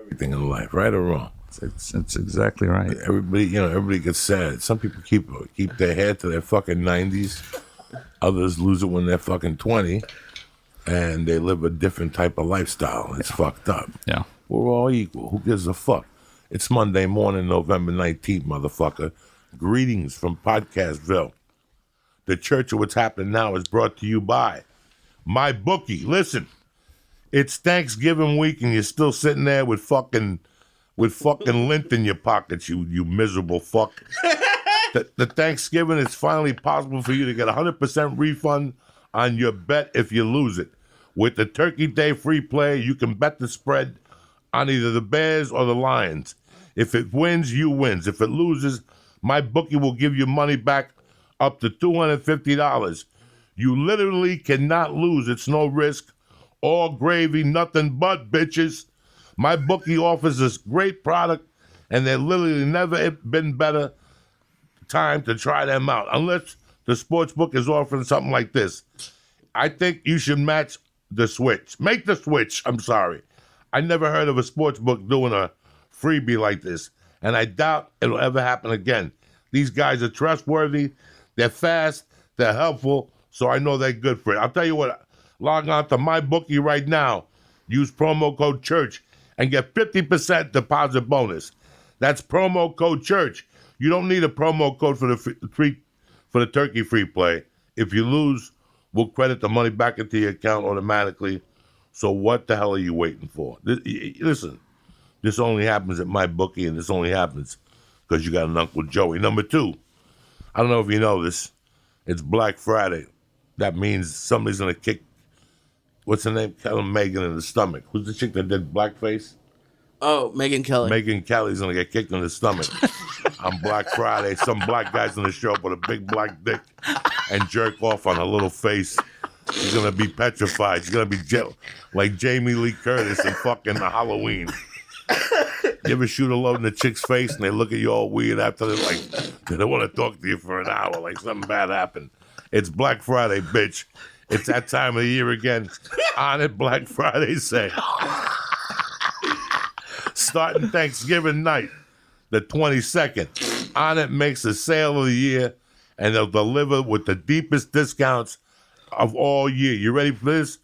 everything in life, right or wrong. It's exactly right. Everybody gets sad. Some people keep their head to their fucking 90s. Others lose it when they're fucking 20, and they live a different type of lifestyle. It's fucked up. Yeah. We're all equal. Who gives a fuck? It's Monday morning, November 19th, motherfucker. Greetings from Podcastville. The Church of What's Happening Now is brought to you by My Bookie. Listen, it's Thanksgiving week, and you're still sitting there with fucking lint in your pockets, you miserable fuck. The Thanksgiving, it's finally possible for you to get 100% refund on your bet if you lose it. With the Turkey Day free play, you can bet the spread on either the Bears or the Lions. If it wins, you wins. If it loses, my bookie will give you money back up to $250. You literally cannot lose. It's no risk. All gravy, nothing but bitches. My bookie offers this great product, and there literally never been better time to try them out. Unless the sports book is offering something like this. I think you should match the switch. Make the switch. I'm sorry. I never heard of a sports book doing a freebie like this, and I doubt it'll ever happen again. These guys are trustworthy. They're fast. They're helpful, so I know they're good for it. I'll tell you what. Log on to MyBookie right now. Use promo code CHURCH and get 50% deposit bonus. That's promo code CHURCH. You don't need a promo code for the turkey free play. If you lose, we'll credit the money back into your account automatically. So what the hell are you waiting for? Listen, this only happens at MyBookie, and this only happens because you got an Uncle Joey. Number two, I don't know if you know this. It's Black Friday. That means somebody's going to kick, what's her name? Megan in the stomach. Who's the chick that did blackface? Oh, Megyn Kelly. Megyn Kelly's going to get kicked in the stomach on Black Friday. Some black guy's going to show up with a big black dick and jerk off on her little face. She's going to be petrified. She's going to be like Jamie Lee Curtis in fucking Halloween. You ever shoot a load in the chick's face and they look at you all weird after they're like, they don't want to talk to you for an hour, like something bad happened. It's Black Friday, bitch. It's that time of the year again. On it, Black Friday sale. Starting Thanksgiving night, the 22nd. On it makes the sale of the year, and they'll deliver with the deepest discounts of all year. You ready for this?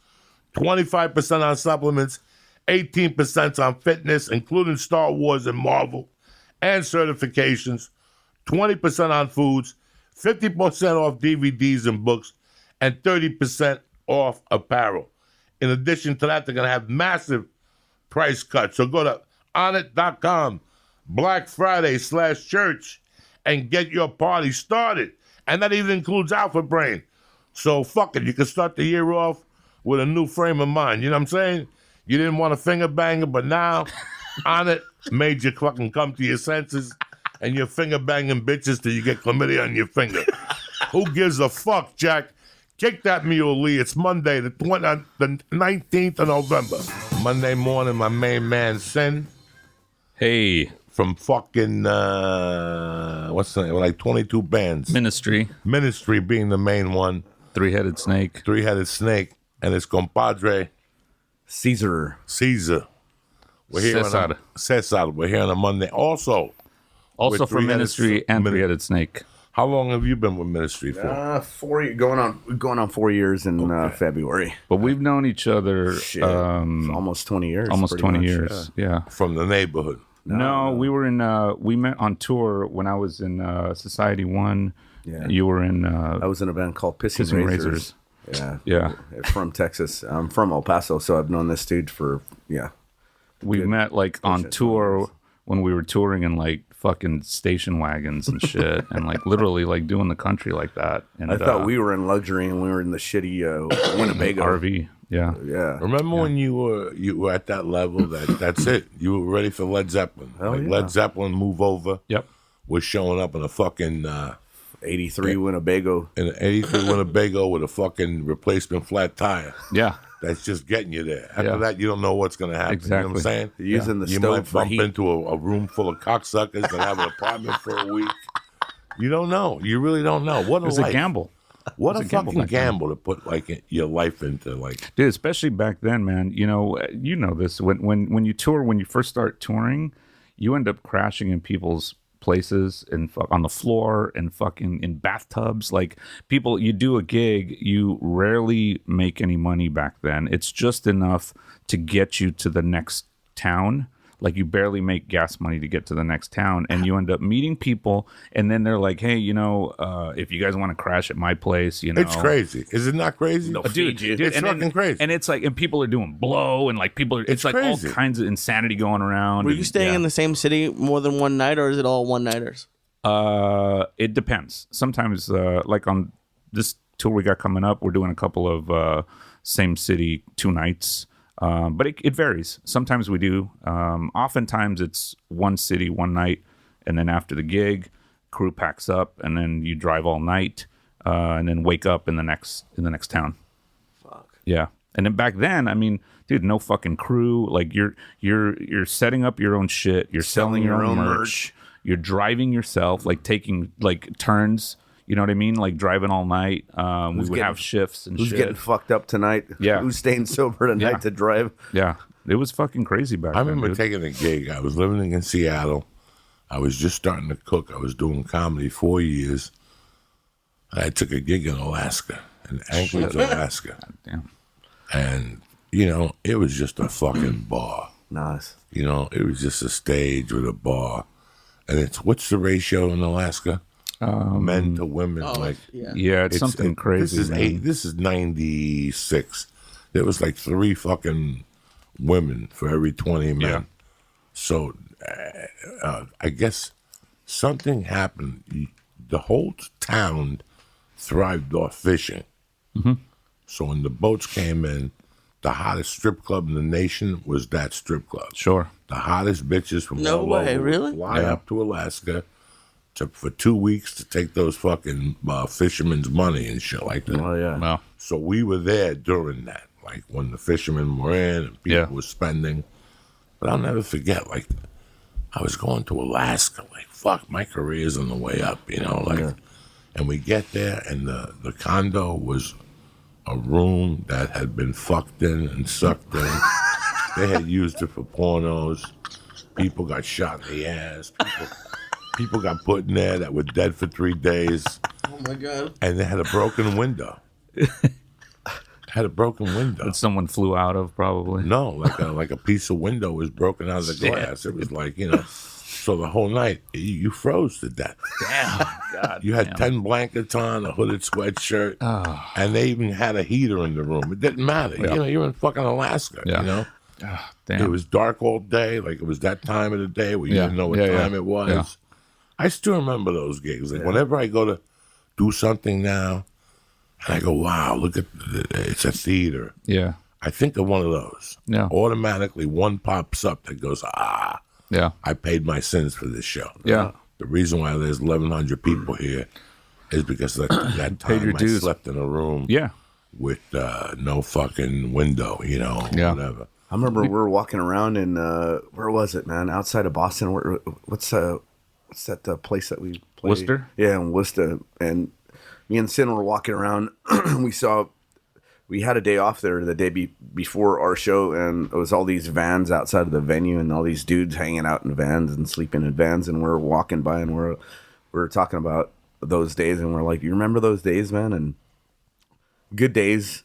25% on supplements, 18% on fitness, including Star Wars and Marvel, and certifications, 20% on foods, 50% off DVDs and books, and 30% off apparel. In addition to that, they're going to have massive price cuts. So go to onit.com, Black Friday /church, and get your party started. And that even includes Alpha Brain. So fuck it. You can start the year off with a new frame of mind. You know what I'm saying? You didn't want a finger banger, but now Onnit made you fucking come to your senses, and you're finger banging bitches till you get chlamydia on your finger. Who gives a fuck, Jack? Kick that mule, Lee. It's Monday, the 19th of November. Monday morning, my main man, Sin. Hey. From fucking, what's the name? Like 22 bands. Ministry being the main one. Three-headed snake. And it's compadre. Cesar. We're here Cesar. We're here on a Monday. Also for Ministry and Three-headed snake. How long have you been with Ministry for? 4 going on 4 years in February. But we've known each other almost 20 years. Almost 20 years. Yeah. From the neighborhood. No, we were in. We met on tour when I was in Society One. Yeah. You were in. I was in a band called Pissing Razors. Yeah. From Texas. I'm from El Paso, so I've known this dude for We met like on tour when we were touring in like fucking station wagons and shit, and like literally like doing the country like that. And I thought we were in luxury and we were in the shitty Winnebago RV. Yeah. Remember when you were at that level? That's it. You were ready for Led Zeppelin. Led Zeppelin, Move Over. Yep. Was showing up in a fucking 83 Winnebago. In an 83 Winnebago with a fucking replacement flat tire. Yeah. That's just getting you there. After that, you don't know what's going to happen. Exactly. You know what I'm saying? Using the you stove might for bump heat. into a room full of cocksuckers that have an apartment for a week. You don't know. You really don't know. What It's a gamble. What a gamble fucking back then. gamble to put like your life into, like. Dude, especially back then, man. You know this. When you tour, when you first start touring, you end up crashing in people's places and on the floor and fucking in bathtubs. Like, people, you do a gig, you rarely make any money back then. It's just enough to get you to the next town. Like, you barely make gas money to get to the next town, and you end up meeting people, and then they're like, hey, if you guys want to crash at my place, It's crazy. Is it not crazy? No, dude, it's and fucking crazy. And it's like, and people are doing blow, and like people are, it's like crazy. all kinds of insanity going around. Were you staying in the same city more than one night, or is it all one-nighters? It depends. Sometimes, like on this tour we got coming up, we're doing a couple of same city 2 nights. But it varies. Sometimes we do. Oftentimes it's one city, one night, and then after the gig, crew packs up, and then you drive all night, and then wake up in the next town. Fuck. Yeah. And then back then, I mean, dude, no fucking crew. Like, you're setting up your own shit. You're selling your own merch. You're driving yourself, like taking like turns. You know what I mean? Like driving all night. We would have shifts and who's shit. getting fucked up tonight? Yeah. Who's staying sober tonight to drive? Yeah. It was fucking crazy back I then. remember dude. taking a gig. I was living in Seattle. I was just starting to cook. I was doing comedy 4 years. I took a gig in Alaska, in Anchorage, Alaska. Damn. And, it was just a fucking bar. Nice. It was just a stage with a bar. And what's the ratio in Alaska? Men to women. Yeah, it's something crazy. This is 96. There was like 3 fucking women for every 20 men. Yeah. So I guess something happened. The whole town thrived off fishing. Mm-hmm. So when the boats came in, the hottest strip club in the nation was that strip club. Sure. The hottest bitches from No all way, over really? would fly up to Alaska for 2 weeks to take those fucking fishermen's money and shit like that. Oh yeah. Well, So we were there during that, like when the fishermen were in and people were spending. But I'll never forget, like, I was going to Alaska, like, fuck, my career's on the way up, and we get there, and the condo was a room that had been fucked in and sucked in. They had used it for pornos. People got shot in the ass. People got put in there that were dead for 3 days. Oh my god. And they had a broken window. that someone flew out of, probably. No, like a piece of window was broken out of the glass. It was like, so the whole night you froze to death. Damn. God. You had 10 blankets on, a hooded sweatshirt, and they even had a heater in the room. It didn't matter. Yeah. You're in fucking Alaska, Damn. It was dark all day. Like, it was that time of the day where you didn't know what time it was. Yeah. I still remember those gigs. Like, whenever I go to do something now, and I go, wow, look at it's a theater. Yeah. I think of one of those. Yeah. Automatically, one pops up that goes, Yeah. I paid my sins for this show. Yeah. The reason why there's 1,100 people here is because that Paid your time I dues. slept in a room Yeah. with no fucking window, whatever. I remember we were walking around in where was it, man? Outside of Boston. What's that place that we played? Worcester? Yeah, in Worcester. And me and Sin were walking around. We had a day off there the day before our show, and it was all these vans outside of the venue, and all these dudes hanging out in vans and sleeping in vans. And we're walking by, and we're talking about those days, and we're like, "You remember those days, man?" And good days,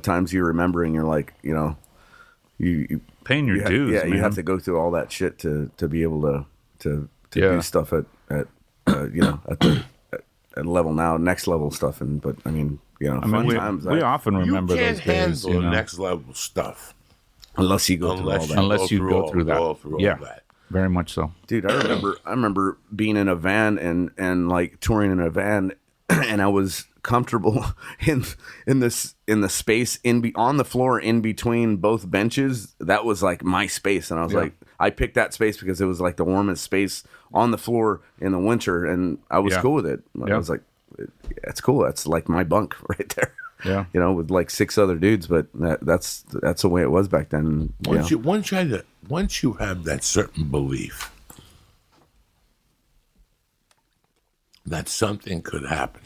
times you remember, and you're like, you Paying your dues. Yeah, man. you have to go through all that shit to be able to do stuff at at level now, next level stuff. But I mean, fun times. We often remember you can't those days. handle the next level stuff Unless you go through all that. Unless you go through that. all that. Very much so. Dude, I remember being in a van and like touring in a van, and I was comfortable in the space on the floor in between both benches. That was like my space, and I was like, I picked that space because it was like the warmest space on the floor in the winter, and I was cool with it. I was like, it's cool. That's like my bunk right there. Yeah. With like 6 other dudes, but that's the way it was back then. Once you have that certain belief that something could happen,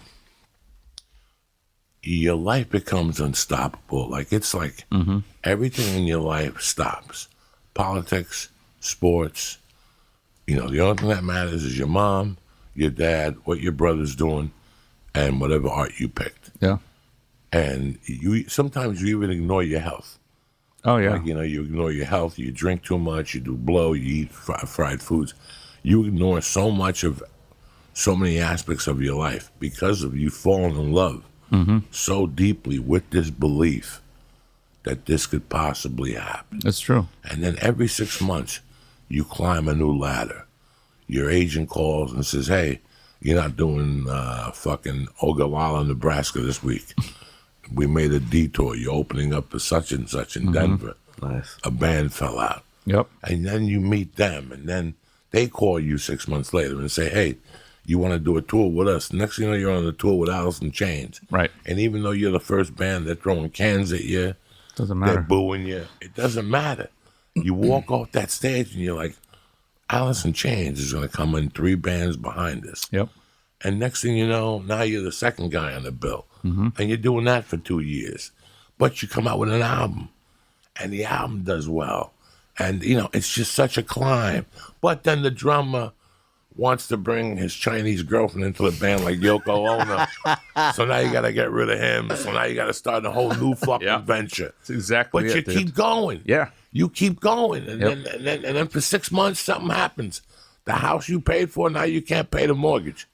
your life becomes unstoppable. Like it's like everything in your life stops. Politics, sports. You know, the only thing that matters is your mom, your dad, what your brother's doing, and whatever art you picked. Yeah. And you sometimes you even ignore your health. Oh yeah. Like, you know, you ignore your health. You drink too much. You do blow. You eat fried foods. You ignore so much of so many aspects of your life because of you falling in love so deeply with this belief that this could possibly happen. That's true. And then every 6 months, you climb a new ladder. Your agent calls and says, hey, you're not doing fucking Ogallala, Nebraska this week. We made a detour. You're opening up for such and such in Denver. Nice. A band fell out. Yep. And then you meet them, and then they call you 6 months later and say, hey, you want to do a tour with us? Next thing you know, you're on a tour with Alice in Chains. Right. And even though you're the first band, they're throwing cans at you. Doesn't They're matter. booing you. It doesn't matter. You walk off that stage and you're like, Alice in Chains is going to come in 3 bands behind us. Yep. And next thing you know, now you're the second guy on the bill. And you're doing that for 2 years. But you come out with an album, and the album does well. And, you know, it's just such a climb. But then the drummer wants to bring his Chinese girlfriend into the band like Yoko Ono. So now you got to get rid of him. So now you got to start a whole new fucking venture. That's exactly But it, you dude. keep going. Yeah. You keep going. And, Yep. then for 6 months, something happens. The house you paid for, now you can't pay the mortgage.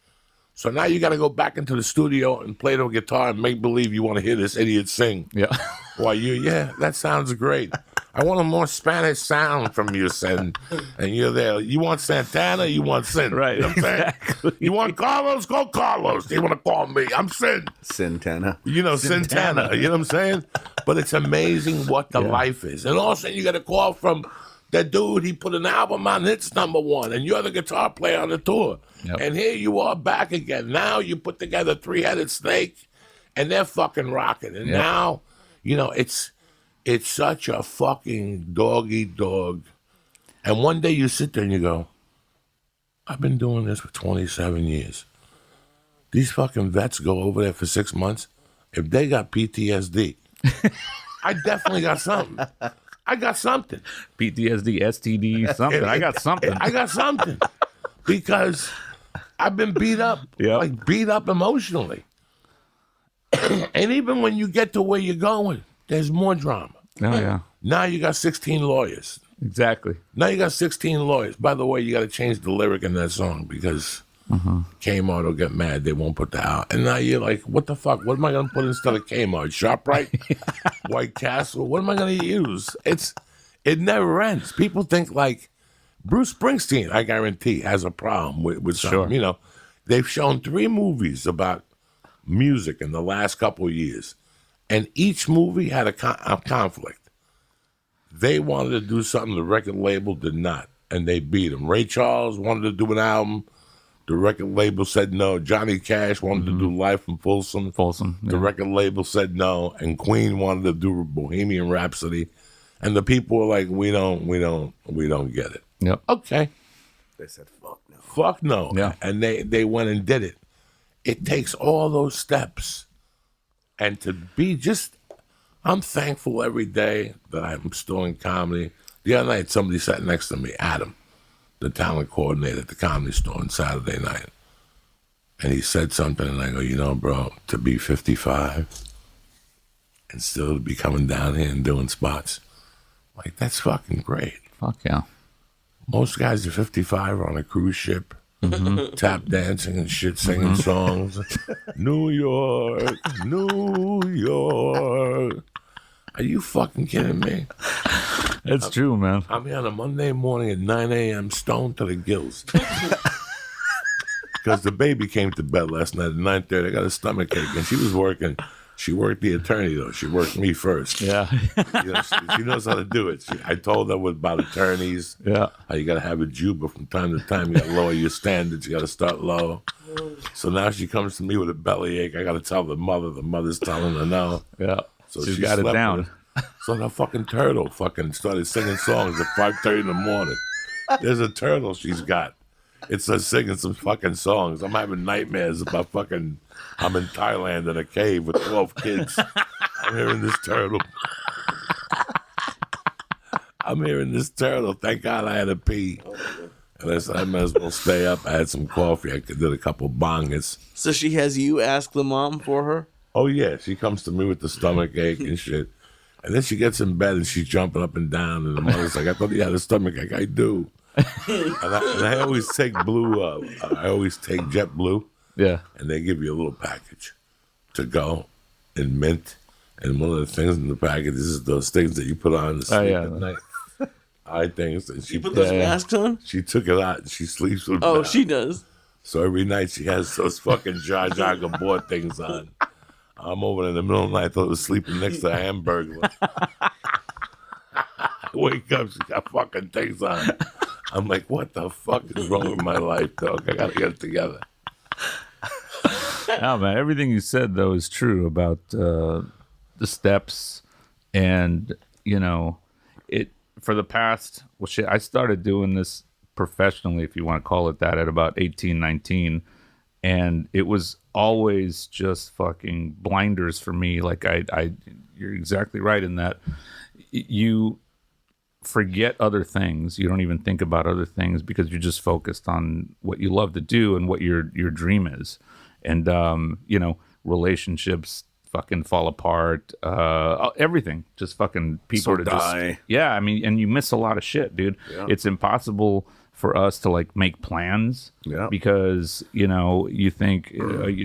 So now you got to go back into the studio and play the guitar and make believe you want to hear this idiot sing. Yeah. Why yeah, that sounds great. I want a more Spanish sound from you, Sin. And you're there. You want Santana? You want Sin? Right, You know what I'm saying? exactly. You want Carlos? Go Carlos. You want to call me? I'm Sin. Santana. You know, Santana. You know what I'm saying? But it's amazing what the life is. And all of a sudden you get a call from that dude. He put an album on, it's #1, and you're the guitar player on the tour. Yep. And here you are back again. Now you put together 3-Headed Snake, and they're fucking rocking. And now, you know, it's such a fucking dog-eat-dog. And one day you sit there and you go, I've been doing this for 27 years. These fucking vets go over there for 6 months. If they got PTSD, I definitely got something. I got something. PTSD, STD, something. I got something. I got something. Because I've been beat up. Yep. Like beat up emotionally. And even when you get to where you're going, there's more drama. Oh, yeah. Now you got 16 lawyers. Exactly. Now you got 16 lawyers. By the way, you got to change the lyric in that song because Kmart will get mad. They won't put that out. And now you're like, what the fuck? What am I going to put instead of Kmart? ShopRite? White Castle? What am I going to use? It never ends. People think like Bruce Springsteen, I guarantee, has a problem with something. Sure. You know, they've shown 3 movies about music in the last couple of years. And each movie had a conflict. They wanted to do something the record label did not, and they beat them. Ray Charles wanted to do an album. The record label said no. Johnny Cash wanted to do Live from Folsom. The record label said no. And Queen wanted to do Bohemian Rhapsody. And the people were like, we don't get it. Yep. Okay. They said, fuck no. Fuck no. Yeah. And they went and did it. It takes all those steps. And to be just, I'm thankful every day that I'm still in comedy. The other night, somebody sat next to me, Adam, the talent coordinator at the Comedy Store on Saturday night. And he said something, and I go, you know, bro, to be 55 and still be coming down here and doing spots, like, that's fucking great. Fuck yeah. Most guys are 55 are on a cruise ship, tap dancing and shit, singing songs. New York, New York. Are you fucking kidding me? It's true, man. I'm here on a Monday morning at 9 a.m. stoned to the gills. Because the baby came to bed last night at 9:30. I got a stomach ache, and she was working. She worked the attorney, though. She worked me first. Yeah. You know, she knows how to do it. I told her about attorneys. Yeah. How you got to have a juba from time to time. You got to lower your standards. You got to start low. So now she comes to me with a bellyache. I got to tell the mother. The mother's telling her no. Yeah. So She's she got it slept down. with her. So that fucking turtle fucking started singing songs at 5:30 in the morning. There's a turtle she's got. It's us singing some fucking songs. I'm having nightmares about fucking. I'm in Thailand in a cave with 12 kids. I'm hearing this turtle. Thank God I had to pee. And I said I might as well stay up. I had some coffee. I did a couple bongers. So she has you ask the mom for her? Oh yeah, she comes to me with the stomach ache and shit. And then she gets in bed and she's jumping up and down. And the mother's like, I thought you had a stomach ache. I do. and I always take blue. I always take JetBlue. Yeah. And they give you a little package to go in mint. And one of the things in the package is those things that you put on to sleep at night. Eye things. And she Put those masks on? She took it out and she sleeps with Oh, them. she does. So every night she has those fucking Jar Jar Gabor things on. I'm over in the middle of the night. I thought I was sleeping next to a hamburger. I wake up, she got fucking things on. I'm like, what the fuck is wrong with my life, dog? I gotta get it together. Oh man, everything you said though is true about the steps, and it for the past. Well, shit, I started doing this professionally, if you want to call it that, at about 18, 19, and it was always just fucking blinders for me. Like you're exactly right in that you forget other things. You don't even think about other things because you're just focused on what you love to do and what your dream is. And relationships fucking fall apart. Everything just fucking people are die. just I mean, and you miss a lot of shit, dude. Yeah. It's impossible for us to like make plans because you think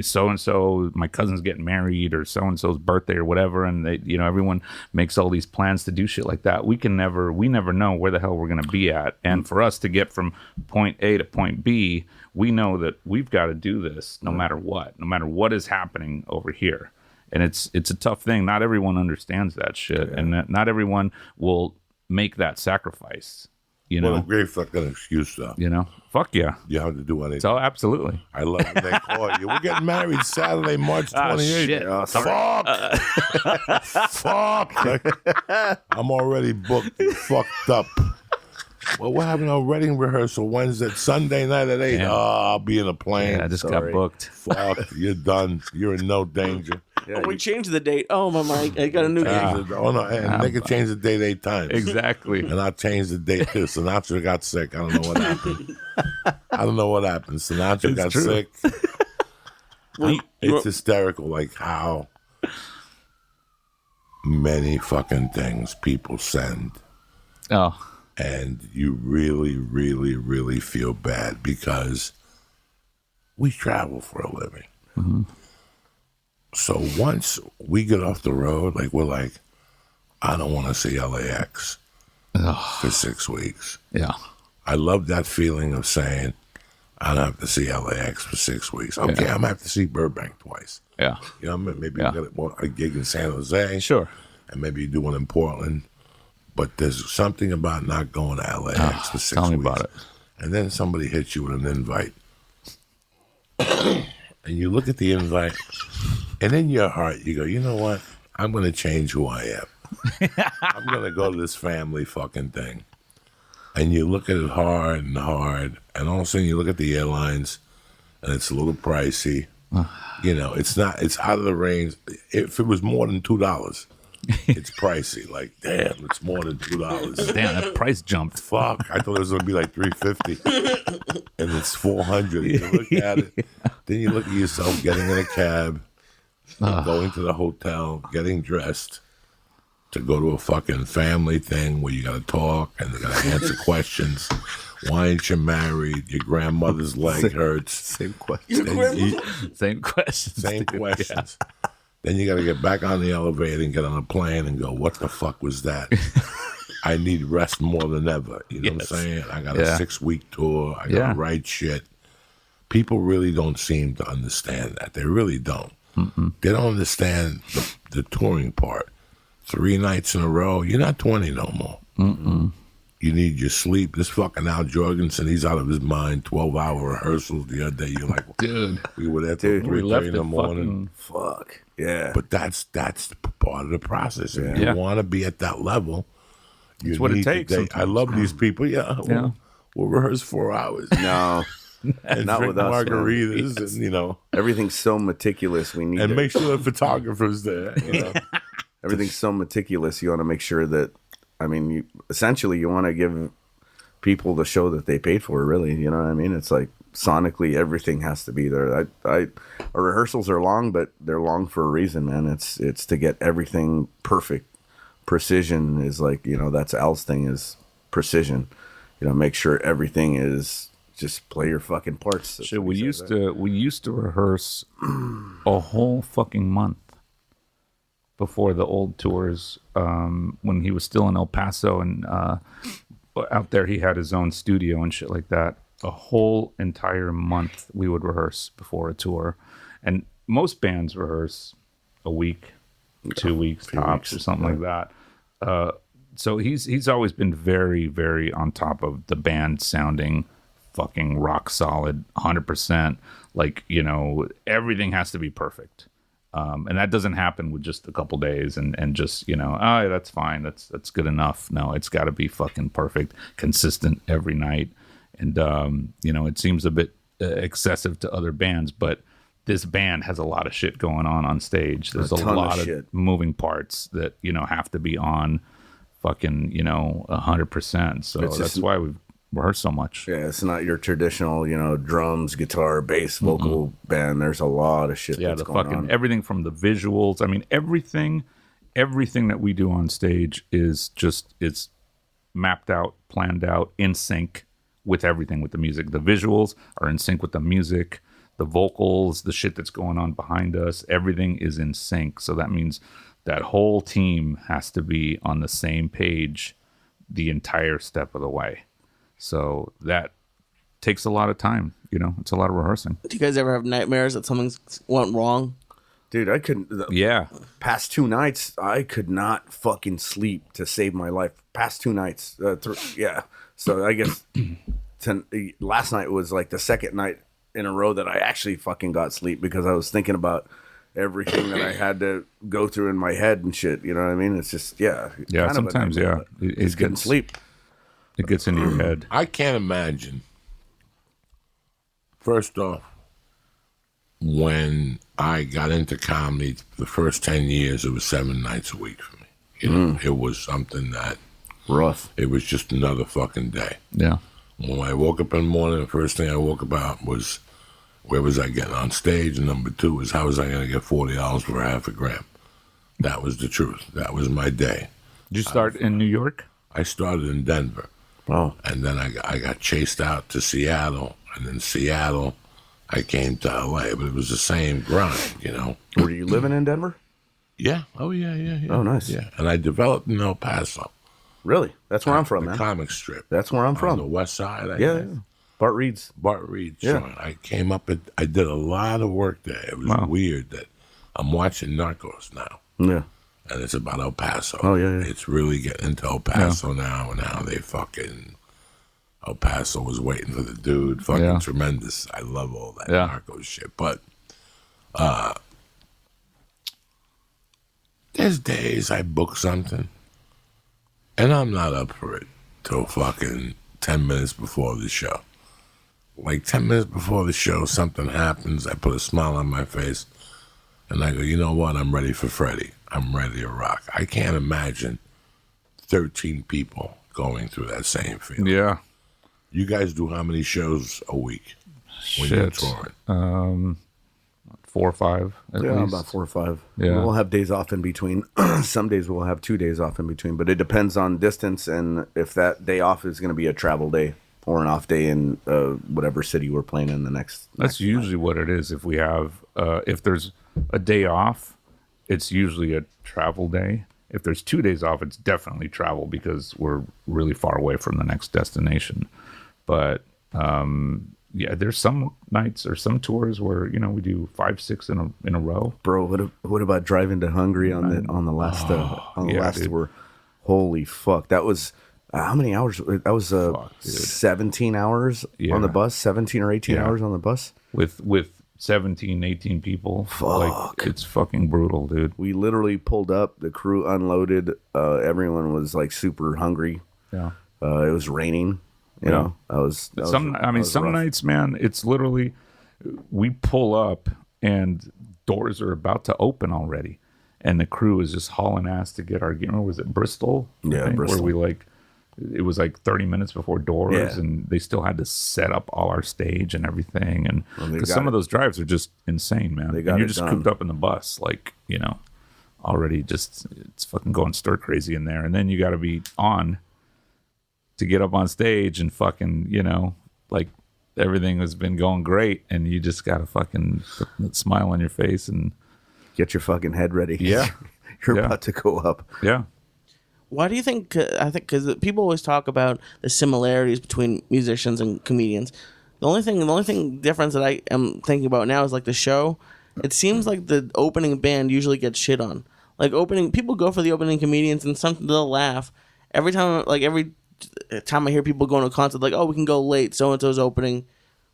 so and so, my cousin's getting married, or so and so's birthday or whatever, and they everyone makes all these plans to do shit like that. We never know where the hell we're going to be at, and for us to get from point A to point B, we know that we've got to do this no matter what is happening over here. And it's a tough thing. Not everyone understands that shit, and not everyone will make that sacrifice. What a great fucking excuse, though. Fuck yeah. You have to do anything. So absolutely. I love when they call you. We're getting married Saturday, March 28th. Shit. Fuck. I'm already booked. Fucked up. Well, we're having a wedding rehearsal Sunday night at 8. Yeah. Oh, I'll be in a plane. Yeah, I just got booked. Fuck, you're done. You're in no danger. We changed the date. Oh, my, I got a new date. They can change the date 8 times. Exactly. And I changed the date too. Sinatra got sick. I don't know what happened. Sinatra got sick. It's hysterical, like how many fucking things people send. Oh. And you really, really, really feel bad because we travel for a living. Mm-hmm. So once we get off the road, we're like, I don't want to see LAX for 6 weeks. Yeah. I love that feeling of saying, I don't have to see LAX for 6 weeks. Okay, I'm going to have to see Burbank twice. Yeah. Maybe you get a gig in San Jose. Sure. And maybe you do one in Portland. But there's something about not going to LAX for 6 weeks. Tell me about it. And then somebody hits you with an invite. And you look at the invite, and in your heart, you go, you know what? I'm going to change who I am. I'm going to go to this family fucking thing. And you look at it hard, and all of a sudden you look at the airlines, and it's a little pricey. It's out of the range. If it was more than $2, it's pricey. Like, damn, it's more than $2. Damn, that price jumped. Fuck, I thought it was gonna be like $350, and it's $400. You look at it, then you look at yourself getting in a cab, going to the hotel, getting dressed to go to a fucking family thing where you gotta talk and they gotta answer questions. Why ain't you married? Your grandmother's leg hurts. Same question. Same questions. Same questions. Then you got to get back on the elevator and get on a plane and go, what the fuck was that? I need rest more than ever. You know what I'm saying? I got a 6-week tour. I got to write shit. People really don't seem to understand that. They really don't. Mm-mm. They don't understand the touring part. 3 nights in a row, you're not 20 no more. Mm-mm. You need your sleep. This fucking Al Jorgensen, he's out of his mind. 12-hour rehearsals the other day. You're like, dude, we were there till 3:30 in the morning. Fuck. Yeah. But that's part of the process. If you want to be at that level, you it's what it takes. I love these people. We'll rehearse 4 hours. No. and Not drink with us, man. margaritas, and Everything's so meticulous. We need and to, make sure the photographer's there. everything's so meticulous. You want to make sure that, I mean, essentially, you want to give people the show that they paid for. Really, you know what I mean? It's like sonically, everything has to be there. Our rehearsals are long, but they're long for a reason, man. It's to get everything perfect. Precision is like, that's Al's thing, is precision. Make sure everything is just play your fucking parts. That's Shit, what he says, right? we used to rehearse a whole fucking month before the old tours, when he was still in El Paso, and out there he had his own studio and shit like that. A whole entire month we would rehearse before a tour, and most bands rehearse a week, 2 weeks tops, or something like that. So he's always been very, very on top of the band sounding fucking rock solid, 100%. Like, everything has to be perfect. And that doesn't happen with just a couple days and just, oh, that's fine. That's good enough. No, it's got to be fucking perfect, consistent every night. And, it seems a bit excessive to other bands, but this band has a lot of shit going on stage. There's a lot of moving parts that, have to be on fucking, 100%. So that's why we've rehearsed so much. Yeah, it's not your traditional, drums, guitar, bass, vocal band. There's a lot of shit that's going on. Everything from the visuals. I mean, everything that we do on stage is just, it's mapped out, planned out, in sync with everything, with the music. The visuals are in sync with the music. The vocals, the shit that's going on behind us, everything is in sync. So that means that whole team has to be on the same page the entire step of the way. So that takes a lot of time. It's a lot of rehearsing. Do you guys ever have nightmares that something went wrong? Dude, I couldn't. Yeah. Past 2 nights, I could not fucking sleep to save my life. Past 2 nights. Yeah. So I guess last night was like the second night in a row that I actually fucking got sleep, because I was thinking about everything that I had to go through in my head and shit. You know what I mean? It's just, yeah. Sometimes, it couldn't sleep. It gets into your head. I can't imagine. First off, when I got into comedy, the first 10 years, it was 7 nights a week for me. It was something that rough. It was just another fucking day. Yeah. When I woke up in the morning, the first thing I woke about was, where was I getting on stage? And number 2 was, how was I going to get $40 for half a gram? That was the truth. That was my day. Did you start in New York? I started in Denver. Oh. And then I got chased out to Seattle. And in Seattle, I came to LA. But it was the same grind, Were you living in Denver? Yeah. Oh, yeah. Oh, nice. Yeah. And I developed in El Paso. Really? That's where I'm from, man. Comic strip. That's where I'm from. On the west side, I yeah. guess. Bart Reed's. Bart Reed's Yeah. joint. I came up and I did a lot of work there. It was weird that I'm watching Narcos now. Yeah. And it's about El Paso. Oh, yeah. It's really getting into El Paso now, and how they fucking... El Paso was waiting for the dude. Fucking tremendous. I love all that Narcos shit. But there's days I book something, and I'm not up for it till fucking 10 minutes before the show. Like 10 minutes before the show, something happens. I put a smile on my face, and I go, you know what? I'm ready for Freddie. I'm ready to rock. I can't imagine 13 people going through that same feeling. Yeah. You guys do how many shows a week when you're touring? 4 or 5 at least. About 4 or 5. Yeah. We'll have days off in between. Some days we'll have 2 days off in between, but it depends on distance and if that day off is going to be a travel day or an off day in whatever city we're playing in the next. That's usually what it is. If we have, if there's a day off, it's usually a travel day. If there's 2 days off, it's definitely travel because we're really far away from the next destination. But yeah, there's some nights or some tours where we do 5, 6 in a row. Bro, what about driving to Hungary on the last tour? Holy fuck, that was how many hours? That was 17 hours on the bus, 17 or 18 hours on the bus with 17, 18 people. Like, it's fucking brutal, dude. We literally pulled up, the crew unloaded, everyone was like super hungry. Yeah. It was raining. You know, that was some rough. nights, man, it's literally we pull up and doors are about to open already, and the crew is just hauling ass to get our game. Or was it Bristol? Yeah, Bristol. Where we it was 30 minutes before doors, Yeah. and they still had to set up all our stage and everything. And because some of those drives are just insane, man. They got and you're it just done. cooped up in the bus, already just it's fucking going stir crazy in there. And then you got to be on to get up on stage and fucking, everything has been going great, and you just got to fucking put that smile on your face and Get your fucking head ready. Yeah. You're Yeah. about to go up. yeah. Why do you think? I think because people always talk about the similarities between musicians and comedians. The only thing difference that I am thinking about now is like the show. It seems like the opening band usually gets shit on. Like people go for the opening comedians, and they'll laugh every time. Like every time I hear people going to a concert, like, oh, we can go late. So and so's opening,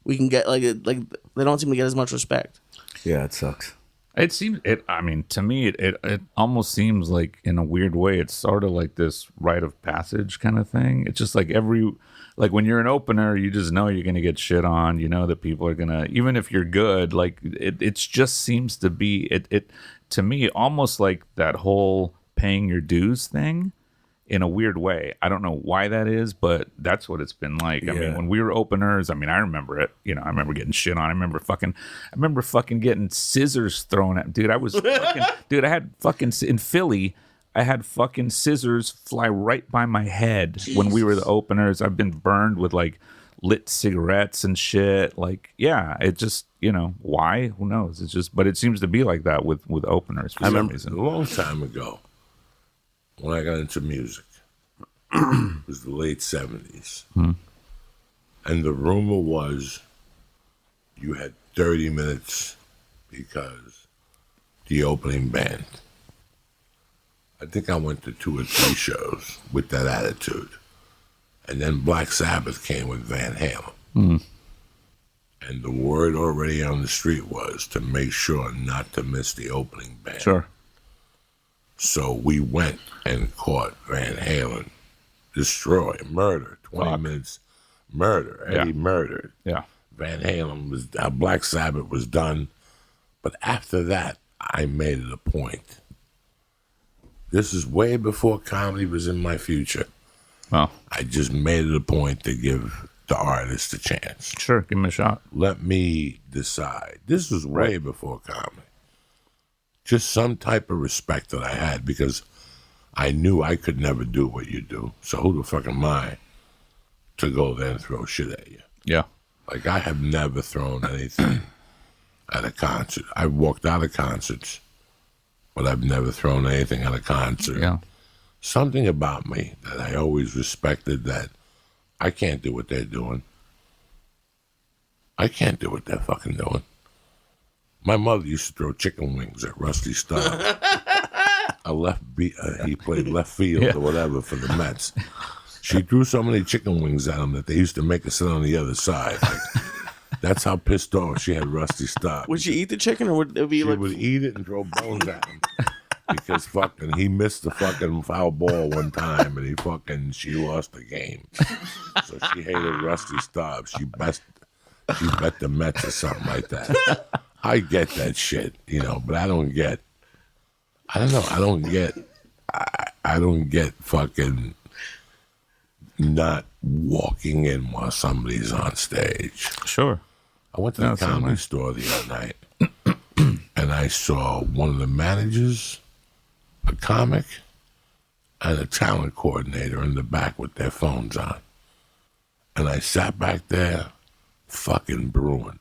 we can get like they don't seem to get as much respect. Yeah, it sucks. It seems to me it almost seems like in a weird way it's sort of like this rite of passage kind of thing. It's just like when you're an opener, you just know you're gonna get shit on. You know that people are gonna, even if you're good, like it just seems to be it to me almost like that whole paying your dues thing in a weird way. I don't know why that is, but that's what it's been like. I mean, when we were openers, I remember it. I remember getting shit on. I remember fucking getting scissors thrown at. Dude, I was fucking, dude, I had fucking in Philly. I had fucking scissors fly right by my head when we were the openers. I've been burned with like lit cigarettes and shit. Like, yeah, it just, why? Who knows? It's just, but it seems to be like that with openers. For I some remember reason. a long time ago when I got into music. It was the late 70s. And the rumor was you had 30 minutes because the opening band. I think I went to 2 or 3 shows with that attitude. And then Black Sabbath came with Van Halen. And the word already on the street was to make sure not to miss the opening band. Sure. So we went and caught Van Halen destroy, murder, 20 minutes, murder. Eddie murdered. Yeah. Van Halen was, Black Sabbath was done. But after that, I made it a point. This is way before comedy was in my future. Oh, I just made it a point to give the artist a chance. sure. Give him a shot. Let me decide. This was way before comedy. Just some type of respect that I had because I knew I could never do what you do. So who the fuck am I to go there and throw shit at you? Yeah. Like, I have never thrown anything at a concert. I've walked out of concerts, but I've never thrown anything at a concert. Yeah. Something about me that I always respected, that I can't do what they're doing. I can't do what they're fucking doing. My mother used to throw chicken wings at Rusty Stubb. He played left field or whatever for the Mets. She threw so many chicken wings at him that they used to make her sit on the other side. Like, that's how pissed off she had Rusty Stubb. Would she eat the chicken, or would it be She like? would eat it and throw bones at him. Because fucking he missed the fucking foul ball one time and she lost the game. So she hated Rusty Stubb. She bet the Mets or something like that. I get that shit, but I don't get fucking not walking in while somebody's on stage. Sure. I went to the comedy store the other night and I saw one of the managers, a comic, and a talent coordinator in the back with their phones on. And I sat back there fucking brewing.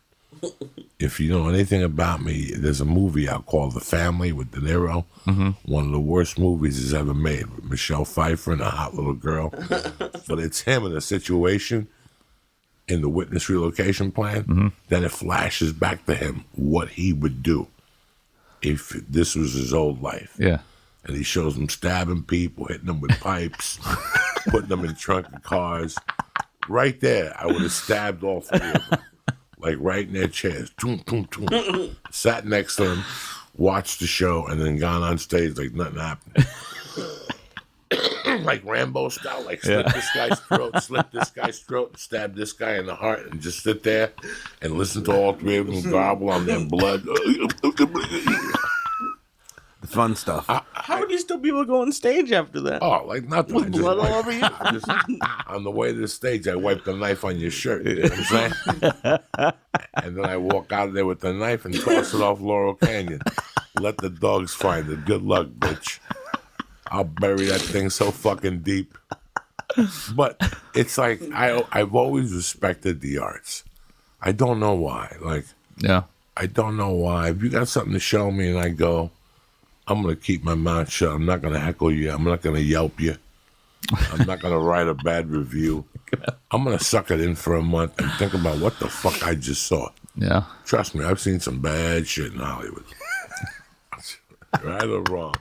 If you know anything about me, there's a movie out called The Family with De Niro. One of the worst movies he's ever made, with Michelle Pfeiffer and a hot little girl. But it's him in a situation in the witness relocation plan. Then it flashes back to him what he would do if this was his old life. Yeah. And he shows them stabbing people, hitting them with pipes, putting them in trunk of cars. Right there, I would have stabbed all 3 of them. Like right in their chairs. Toom, toom, toom. Sat next to them, watched the show, and then gone on stage like nothing happened. like Rambo style, like slit this guy's throat, stab this guy in the heart, and just sit there and listen to all three of them garble on their blood. The fun stuff. How would you still be able to go on stage after that? Oh, like nothing. With blood all over you? On the way to the stage, I wipe the knife on your shirt. You know what I'm saying? And then I walk out of there with the knife and toss it off Laurel Canyon. Let the dogs find it. Good luck, bitch. I'll bury that thing so fucking deep. But it's like I've always respected the arts. I don't know why. Like, Yeah. I don't know why. If you got something to show me and I go, I'm going to keep my mouth shut. I'm not going to heckle you. I'm not going to yelp you. I'm not going to write a bad review. I'm going to suck it in for a month and think about what the fuck I just saw. Yeah. Trust me, I've seen some bad shit in Hollywood. Right or wrong.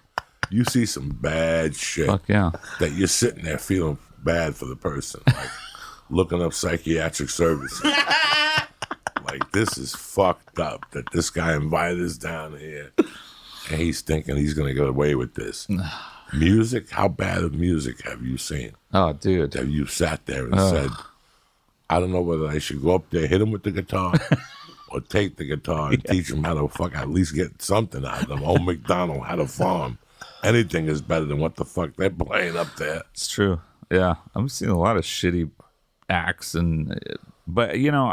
You see some bad shit Fuck yeah. that you're sitting there feeling bad for the person. Like looking up psychiatric services. Like, this is fucked up that this guy invited us down here. And he's thinking he's going to get away with this. Music? How bad of music have you seen? Oh, dude. Have you sat there and said, I don't know whether I should go up there, hit him with the guitar, or take the guitar and teach him how to fuck, at least get something out of them. Old McDonald had a farm. Anything is better than what the fuck they're playing up there. It's true. Yeah. I'm seeing a lot of shitty acts, but you know,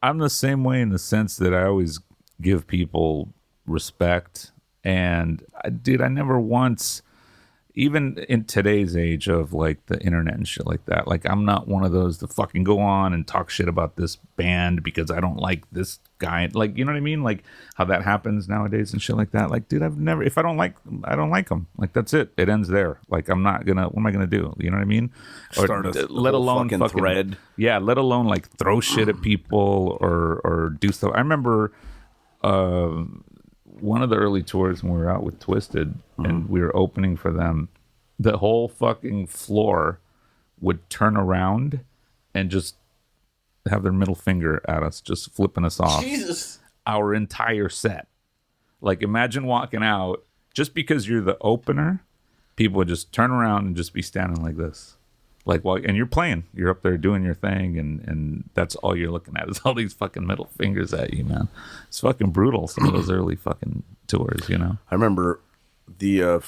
I'm the same way in the sense that I always give people respect, and I never once, even in today's age of like the internet and shit like that, like I'm not one of those to fucking go on and talk shit about this band because I don't like this guy, like, you know what I mean, like how that happens nowadays and shit like that. Like, dude, I've never, if I don't like them, I don't like them. Like, that's it, it ends there. Like, I'm not gonna, what am I gonna do, you know what I mean? Or Start a let alone fucking thread. Yeah, let alone like throw shit at people or do stuff. I remember one of the early tours when we were out with Twisted and we were opening for them, the whole fucking floor would turn around and just have their middle finger at us, just flipping us off. Jesus. Our entire set. Like, imagine walking out, just because you're the opener, people would just turn around and just be standing like this. Like, well, and you're playing, you're up there doing your thing, and that's all you're looking at is all these fucking middle fingers at you, man. It's fucking brutal, some of those early fucking tours, you know? I remember the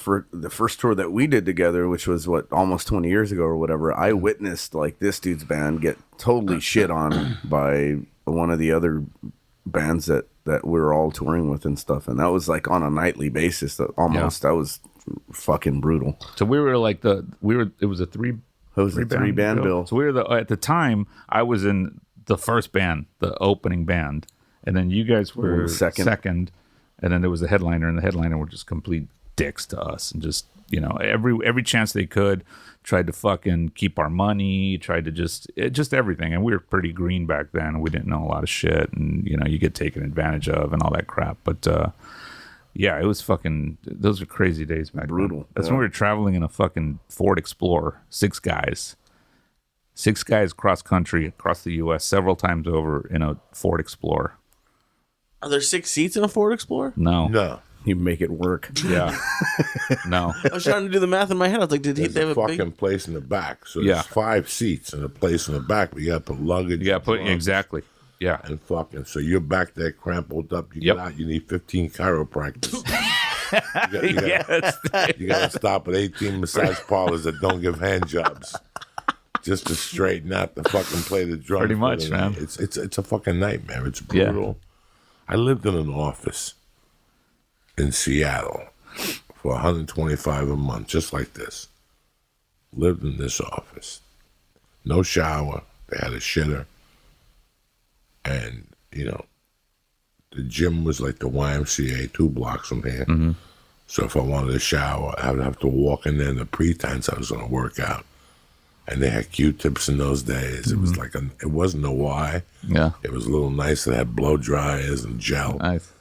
first tour that we did together, which was almost 20 years ago or whatever. I witnessed like this dude's band get totally shit on by one of the other bands that we were all touring with and stuff, and that was like on a nightly basis. That was fucking brutal. So we were like it was a three band bill. So we were at the time I was in the first band, the opening band, and then you guys were second, and then there was the headliner, and the headliner were just complete dicks to us, and just, you know, every chance they could tried to fucking keep our money, tried to just everything. And we were pretty green back then, and we didn't know a lot of shit, and you know, you get taken advantage of and all that crap. But yeah, it was fucking, those were crazy days back then. Brutal. That's when we were traveling in a fucking Ford Explorer, six guys cross country, across the US several times over in a Ford Explorer. Are there 6 seats in a Ford Explorer? No. You make it work. Yeah. No. I was trying to do the math in my head. I was like, did they There's have a a fucking big... place in the back. So there's 5 seats and a place in the back, but you got to put luggage. Yeah, drums, exactly. Yeah. And fucking, so you're back there crumpled up. You get out, you need 15 chiropractors. You got to stop at 18 massage parlors that don't give hand jobs just to straighten out the fucking play the drums. Pretty much, man. It's a fucking nightmare. It's brutal. I lived in an office in Seattle for $125 a month, just like this. Lived in this office. No shower. They had a shitter. And, you know, the gym was like the YMCA 2 blocks from here. Mm-hmm. So if I wanted a shower, I would have to walk in there in the pretense I was going to work out. And they had Q-tips in those days. It was like, it wasn't a Y. Yeah. It was a little nice. They had blow dryers and gel. Nice.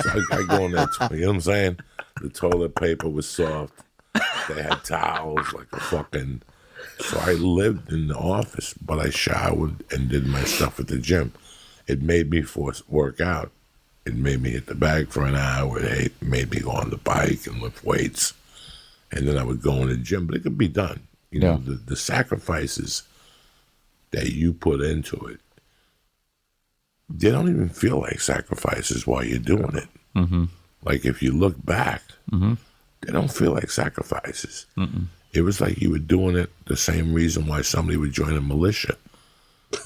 So I go in there, you know what I'm saying? The toilet paper was soft. They had towels like a fucking... So I lived in the office, but I showered and did my stuff at the gym. It made me work out. It made me hit the bag for an hour. It made me go on the bike and lift weights. and then I would go in the gym. But it could be done. You know, the sacrifices that you put into it, they don't even feel like sacrifices while you're doing it. Mm-hmm. Like if you look back, they don't feel like sacrifices. Mm-mm. It was like you were doing it the same reason why somebody would join a militia.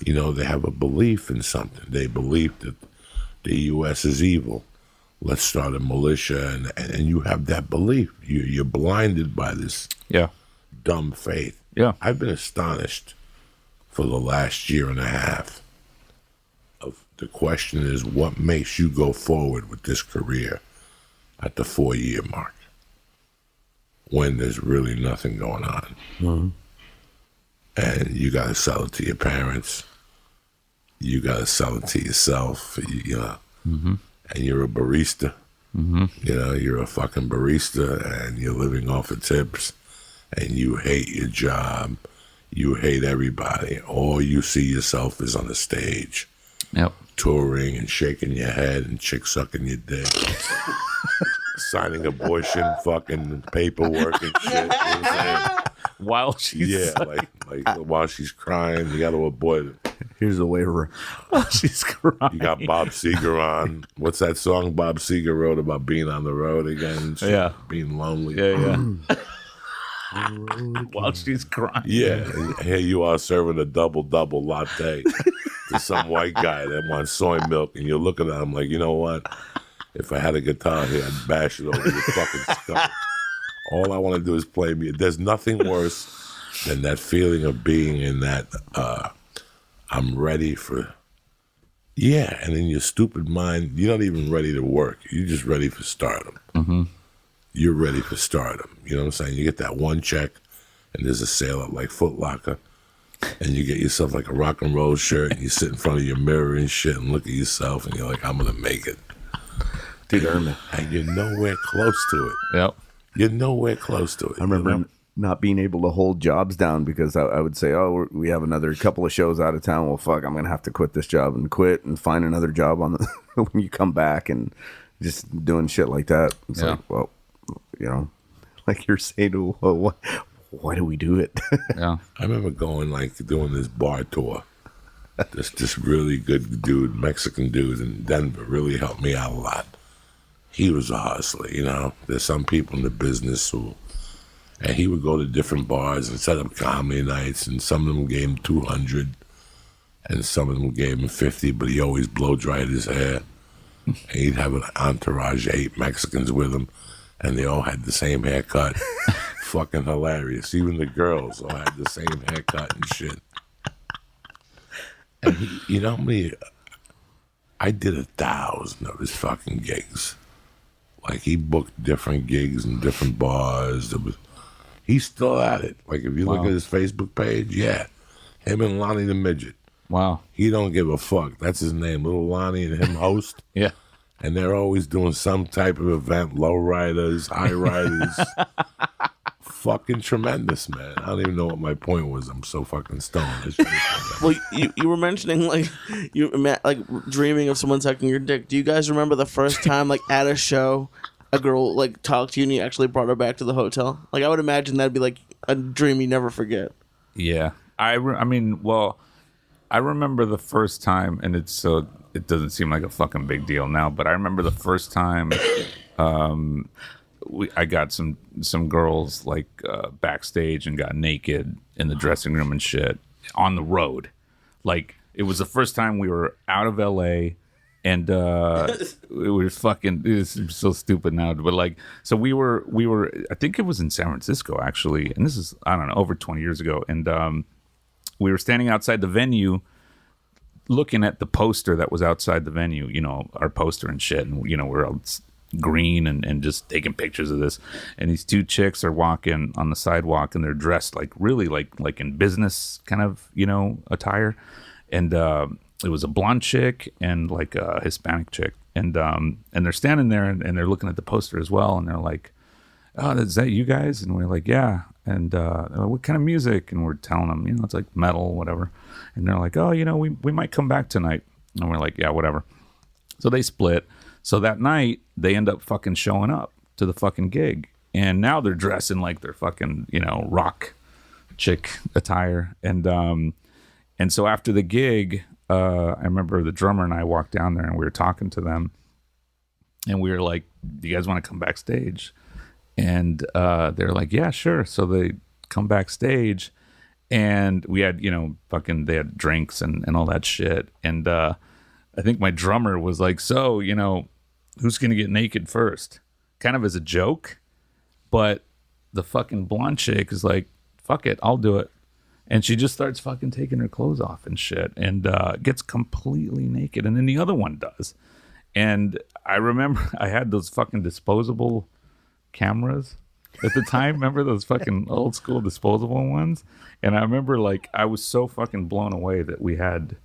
You know, they have a belief in something. They believe that the U.S. is evil. Let's start a militia, and you have that belief. You're blinded by this dumb faith. Yeah. I've been astonished for the last year and a half. The question is, what makes you go forward with this career at the 4-year mark when there's really nothing going on? Mm-hmm. And you got to sell it to your parents. You got to sell it to yourself. You know, and you're a barista. Mm-hmm. You know, you're a fucking barista, and you're living off of tips, and you hate your job. You hate everybody. All you see yourself is on the stage. Yep. Touring and shaking your head and chick sucking your dick. Signing abortion fucking paperwork and shit. You know what I'm saying? While she's like while she's crying, you got to abort it. Here's a waiver. while she's crying. You got Bob Seger on. What's that song Bob Seger wrote about being on the road again? Yeah. Being lonely. Yeah. While she's crying. Yeah. And here you are serving a double latte to some white guy that wants soy milk, and you're looking at him like, you know what? If I had a guitar here, I'd bash it over your fucking skull. All I want to do is play me. There's nothing worse than that feeling of being in that, I'm ready for, and in your stupid mind, you're not even ready to work. You're just ready for stardom. Mm-hmm. You're ready for stardom. You know what I'm saying? You get that one check, and there's a sale at like Foot Locker, and you get yourself like a rock and roll shirt, and you sit in front of your mirror and shit and look at yourself, and you're like, I'm going to make it. Dude, and you're nowhere close to it. Yep. You're nowhere close to it. I remember not being able to hold jobs down because I would say, oh, we have another couple of shows out of town. Well, fuck, I'm going to have to quit this job and quit and find another job on the when you come back, and just doing shit like that. It's like, well, you know, like you're saying, well, why do we do it? Yeah. I remember doing this bar tour. This really good dude, Mexican dude in Denver, really helped me out a lot. He was a hustler, you know. There's some people in the business and he would go to different bars and set up comedy nights, and some of them gave him 200, and some of them gave him 50, but he always blow dried his hair. And he'd have an entourage, 8 Mexicans with him, and they all had the same haircut. Fucking hilarious. Even the girls all had the same haircut and shit. And he, you know me, I did 1,000 of his fucking gigs. Like, he booked different gigs in different bars. He's still at it. Like, if you look at his Facebook page, him and Lonnie the Midget. Wow. He don't give a fuck. That's his name. Little Lonnie and him host. Yeah. And they're always doing some type of event, low riders, high riders. Fucking tremendous, man. I don't even know what my point was. I'm so fucking stoned. Well, you were mentioning like dreaming of someone sucking your dick. Do you guys remember the first time like at a show a girl like talked to you and you actually brought her back to the hotel? Like, I would imagine that'd be like a dream you never forget. Yeah. I remember the first time, and it doesn't seem like a fucking big deal now, but I remember the first time I got some girls like backstage and got naked in the dressing room and shit on the road. Like, it was the first time we were out of LA, and it was so stupid now, but like, so we were I think it was in San Francisco actually, and this is, I don't know, over 20 years ago, and we were standing outside the venue looking at the poster that was outside the venue, you know, our poster and shit, and you know, we're all green and just taking pictures of this, and these 2 chicks are walking on the sidewalk, and they're dressed like really like in business kind of, you know, attire, and it was a blonde chick and like a Hispanic chick, and they're standing there and they're looking at the poster as well, and they're like, oh, is that you guys? And we're like, yeah. And what kind of music? And we're telling them, you know, it's like metal, whatever. And they're like, oh, you know, we might come back tonight. And we're like, yeah, whatever. So they split. So that night, they end up fucking showing up to the fucking gig. and now they're dressed in like their fucking, you know, rock chick attire. And so after the gig, I remember the drummer and I walked down there and we were talking to them, and we were like, do you guys want to come backstage? And they're like, yeah, sure. So they come backstage, and we had, you know, they had drinks and all that shit. And I think my drummer was like, so, you know, who's going to get naked first? Kind of as a joke. But the fucking blonde chick is like, fuck it, I'll do it. And she just starts fucking taking her clothes off and shit, and gets completely naked. And then the other one does. And I remember I had those fucking disposable cameras at the time. Remember those fucking old school disposable ones? And I remember, like, I was so fucking blown away that we had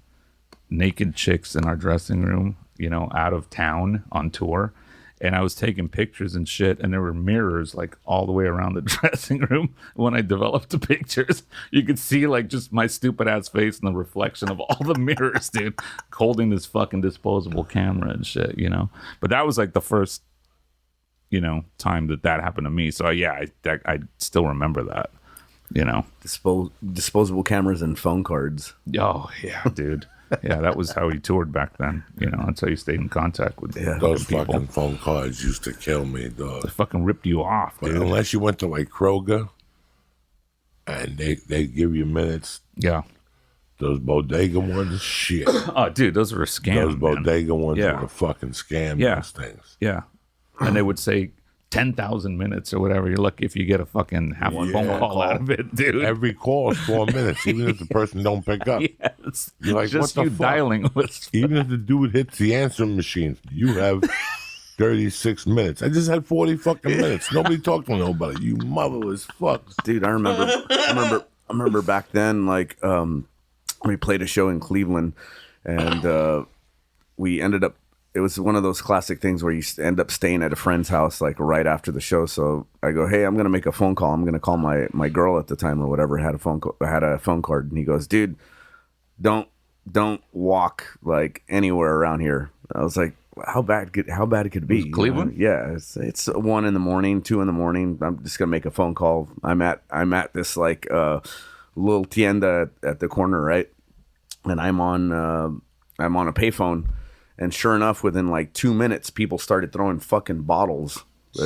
naked chicks in our dressing room, you know, out of town on tour. And I was taking pictures and shit, and there were mirrors like all the way around the dressing room. When I developed the pictures, you could see like just my stupid ass face in the reflection of all the mirrors, dude, holding this fucking disposable camera and shit, you know. But that was like the first, you know, time that happened to me. So yeah, I still remember that, you know. Disposable cameras and phone cards. Oh yeah, dude. Yeah, that was how he toured back then. You know, that's how you stayed in contact with Those people. fucking phone cards used to kill me, dog. They fucking ripped you off, But dude. unless you went to like Kroger and they give you minutes, Yeah. those bodega ones, shit. Oh, dude, those were a scam. Those bodega ones Yeah. were a fucking scam. Yeah. Those things. Yeah. And they would say 10,000 minutes or whatever. You're lucky if you get a fucking half one phone call out of it, dude. Every call is 4 minutes, even if the person don't pick up. Yes. You're like, just what the you fuck? dialing was. Even if the dude hits the answering machine, you have 36 minutes. I just had 40 fucking minutes. Nobody talked to nobody. You motherless fucks. Dude, I remember back then, like, we played a show in Cleveland, and we ended up, it was one of those classic things where you end up staying at a friend's house, like, right after the show. So I go, hey, I'm going to make a phone call. I'm going to call my girl at the time or whatever, had a phone card. And he goes, dude, don't walk, like, anywhere around here. I was like, how bad could it be? Cleveland? Yeah, it's 1 a.m, 2 a.m. I'm just gonna make a phone call. I'm at this like little tienda at the corner, right? And I'm on a payphone, and sure enough, within like 2 minutes, people started throwing fucking bottles,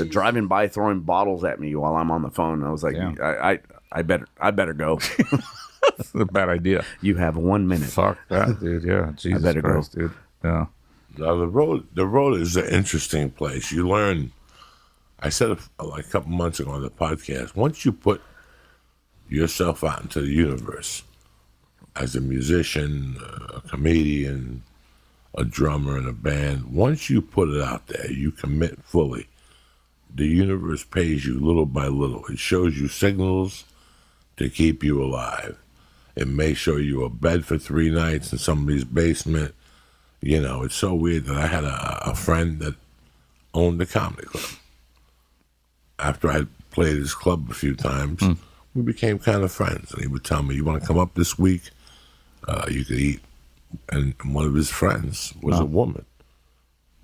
driving by, throwing bottles at me while I'm on the phone. I was like, yeah. I better go. That's a bad idea. You have 1 minute. Fuck that, dude. Yeah. Jesus better go. Christ, dude. Yeah. Now, the road is an interesting place. You learn, I said it like a couple months ago on the podcast, once you put yourself out into the universe as a musician, a comedian, a drummer in a band, once you put it out there, you commit fully. The universe pays you little by little. It shows you signals to keep you alive. It may show you a bed for 3 nights in somebody's basement. You know, it's so weird that I had a friend that owned a comedy club. After I played his club a few times, we became kind of friends. And he would tell me, you want to come up this week? You could eat. And one of his friends was a woman.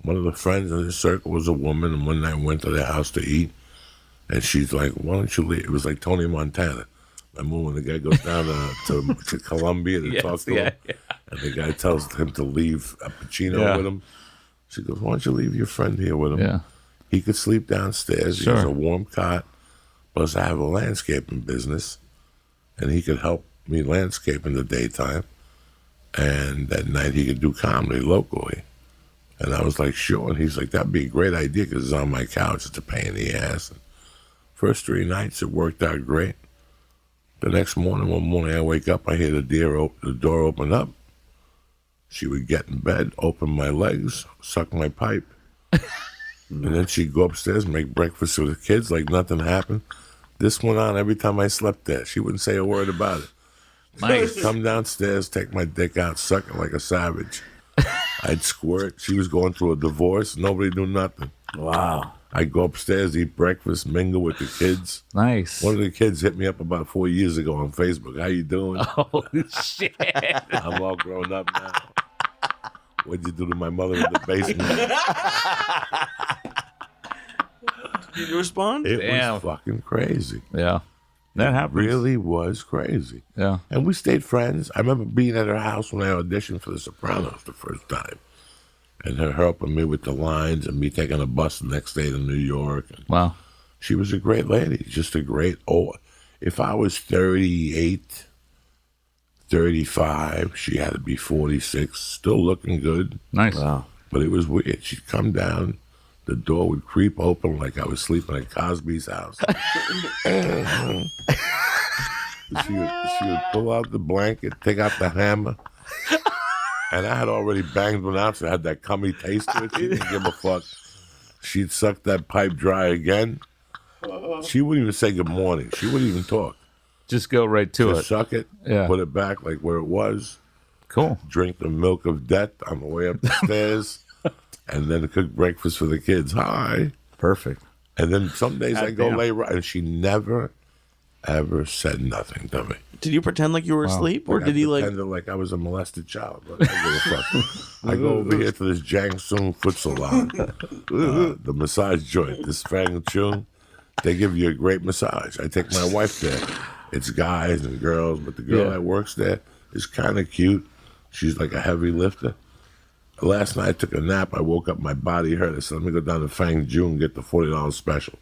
One of the friends in his circle was a woman. And one night I went to their house to eat. And she's like, why don't you leave? It was like Tony Montana. Remember when the guy goes down to Colombia to talk to him? Yeah. And the guy tells him to leave a Pacino with him. She goes, why don't you leave your friend here with him? Yeah. He could sleep downstairs. Sure. He has a warm cot. Plus, I have a landscaping business. And he could help me landscape in the daytime. And at night, he could do comedy locally. And I was like, sure. And he's like, that'd be a great idea because it's on my couch. It's a pain in the ass. And first 3 nights, it worked out great. The next morning, one morning I wake up, I hear the door open up. She would get in bed, open my legs, suck my pipe. And then she'd go upstairs and make breakfast for the kids like nothing happened. This went on every time I slept there. She wouldn't say a word about it. Nice. Come downstairs, take my dick out, suck it like a savage. I'd squirt. She was going through a divorce. Nobody knew nothing. Wow. I'd go upstairs, eat breakfast, mingle with the kids. Nice. One of the kids hit me up about 4 years ago on Facebook. How you doing? Oh, shit. I'm all grown up now. What'd you do to my mother in the basement? Did you respond? It Damn. was fucking crazy. Yeah. That happens. Really was crazy. Yeah. And we stayed friends. I remember being at her house when I auditioned for The Sopranos the first time. And her helping me with the lines and me taking a bus the next day to New York. And Wow. she was a great lady. Just a great, if I was 38, 35, she had to be 46, still looking good. Nice. Wow. But it was weird. She'd come down, the door would creep open like I was sleeping at Cosby's house. she would pull out the blanket, take out the hammer. And I had already banged one out, so I had that cummy taste to it. She didn't give a fuck. She'd suck that pipe dry again. She wouldn't even say good morning. She wouldn't even talk. Just go right to Just it. suck it, Yeah. put it back like where it was, Cool. drink the milk of death on the way up the stairs, and then cook breakfast for the kids. Hi. Perfect. And then some days I go Goddamn. lay right, and she never, ever said nothing to me. Did you pretend like you were asleep, or did he like? Pretended like I was a molested child. But I give a fuck. I go over here to this Jang Sung foot salon, the massage joint, this Fang Chung. They give you a great massage. I take my wife there. It's guys and girls, but the girl that works there is kind of cute. She's like a heavy lifter. Last night I took a nap. I woke up, my body hurt. I said, let me go down to Fang June and get the $40 special.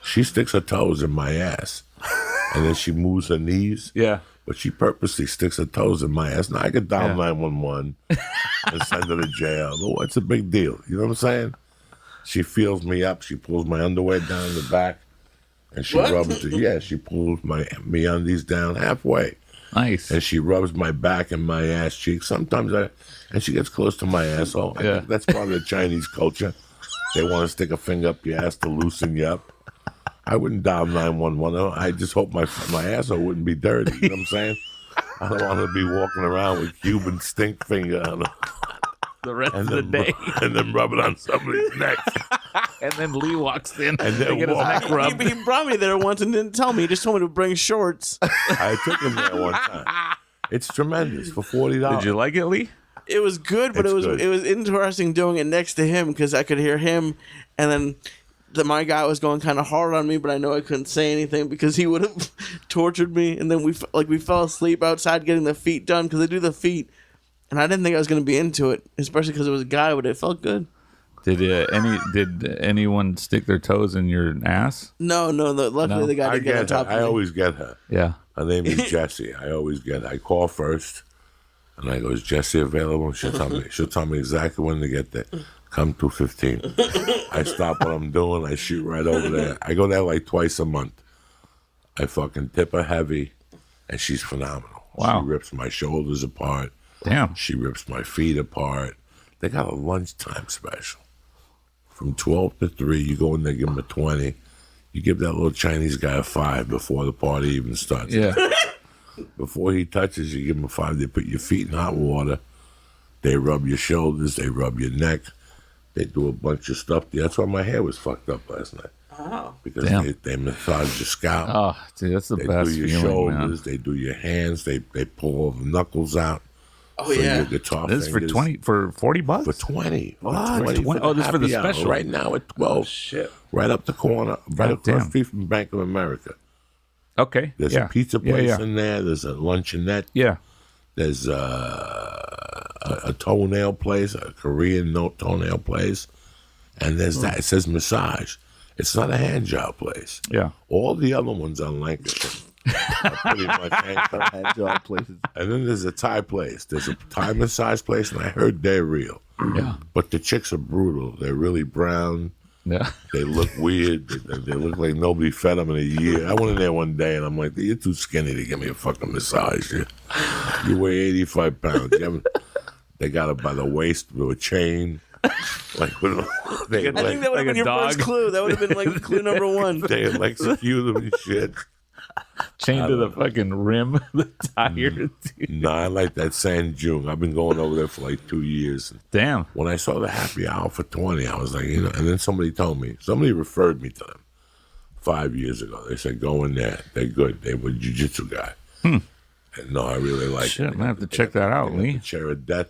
She sticks her toes in my ass, and then she moves her knees. Yeah. But she purposely sticks her toes in my ass. Now I could dial 911 and send her to jail. But what's a big deal? You know what I'm saying? She feels me up. She pulls my underwear down the back, and she rubs it. Yeah, she pulls me undies down halfway, Nice. and she rubs my back and my ass cheeks. Sometimes and she gets close to my asshole. I think that's part of the Chinese culture. They want to stick a finger up your ass to loosen you up. I wouldn't dial 911. I just hope my asshole wouldn't be dirty. You know what I'm saying? I don't want to be walking around with Cuban stink finger on her. The rest of the day. And then rub it on somebody's neck. And then Lee walks in And then to get his walk. neck rubbed. He brought me there once and didn't tell me. He just told me to bring shorts. I took him there one time. It's tremendous for $40. Did you like it, Lee? It was good, but It's it was good. it was interesting doing it next to him because I could hear him, and then my guy was going kind of hard on me, but I know I couldn't say anything because he would have tortured me. And then we fell asleep outside getting the feet done because they do the feet, and I didn't think I was going to be into it, especially because it was a guy, but it felt good. Did anyone stick their toes in your ass? No, luckily the guy I didn't get on get her. top of I me. always get her. Yeah. Her name is Jessie. I always get her. I call first, and I go, is Jessie available? She'll tell me. She'll tell me exactly when to get there. Come 2:15. I stop what I'm doing. I shoot right over there. I go there like twice a month. I fucking tip her heavy, and she's phenomenal. Wow. She rips my shoulders apart. Damn. She rips my feet apart. They got a lunchtime special. From 12 to 3, you go in there, give them a 20. You give that little Chinese guy a 5 before the party even starts. Yeah. Before he touches you, give him a 5. They put your feet in hot water. They rub your shoulders. They rub your neck. They do a bunch of stuff. That's why my hair was fucked up last night. Oh. Because Damn. they massage your scalp. Oh, dude, that's the They best do your feeling, man. shoulders. They do your hands. They pull all the knuckles out. Oh, for yeah. your guitar This is for fingers. $40. For 20. What? 20 20? Oh, this is for the happy hour. special. Right now at 12. Shit. Right up the corner. Right across the Goddamn. street from Bank of America. Okay. There's yeah. a pizza Yeah, place yeah. in there. There's a luncheonette. Yeah. There's a toenail place, a Korean toenail place. And there's that. It says massage. It's not a hand job place. Yeah. All the other ones on Lancaster are pretty much hand job. Hand job places. And then there's a Thai place. There's a Thai massage place, and I heard they're real. Yeah. But the chicks are brutal. They're really brown. Yeah. They look weird. They look like nobody fed them in a year. I went in there one day, and I'm like, you're too skinny to give me a fucking massage. You weigh 85 pounds. They got it by the waist with a chain. Like, they I think that would Like have been a your dog. first clue. That would have been like clue number one. they execute them and shit. Chained to the fucking rim of the tire. dude. No, I like that San June. I've been going over there for like 2 years. Damn. When I saw the happy hour for 20, I was like, and then somebody referred me to them 5 years ago. They said, go in there. They're good. They were a jiu-jitsu guy. And no, I really like Shit, it. I'm gonna have to check that out, They got Lee. the chair of death.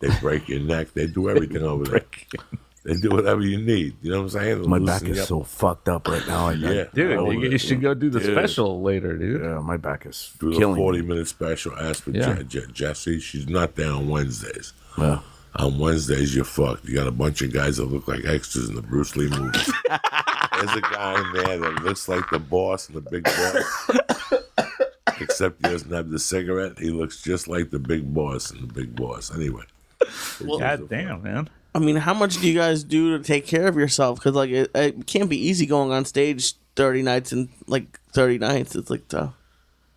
They break your neck. They do everything over there. They do whatever you need. You know what I'm saying? My back Loosen you is up. so fucked up right now. Yeah. Dude, you should go do the special later, dude. Yeah, my back is Do the killing 40-minute special. Ask for Yeah. Jessie. She's not there on Wednesdays. me. Yeah. On Wednesdays, you're fucked. You got a bunch of guys that look like extras in the Bruce Lee movie. There's a guy in there that looks like the boss and the big boss. Except he doesn't have the cigarette. He looks just like the big boss and the big boss. Anyway. God damn, man. I mean, how much do you guys do to take care of yourself? Because like it can't be easy going on stage 30 nights and like 30 nights. It's like tough.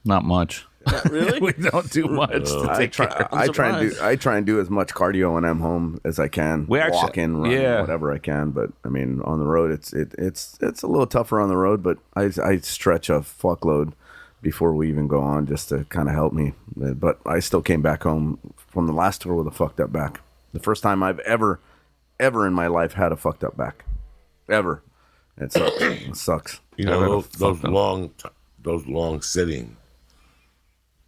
Not much. Really? We don't do much to I take try. care of. I try and do as much cardio when I'm home as I can. We actually- walk in, run, yeah. whatever I can. But I mean, on the road, it's a little tougher on the road. But I stretch a fuckload before we even go on, just to kind of help me. But I still came back home from the last tour with a fucked up back. The first time I've ever in my life had a fucked up back, ever. It sucks. It sucks. You know, those long sitting.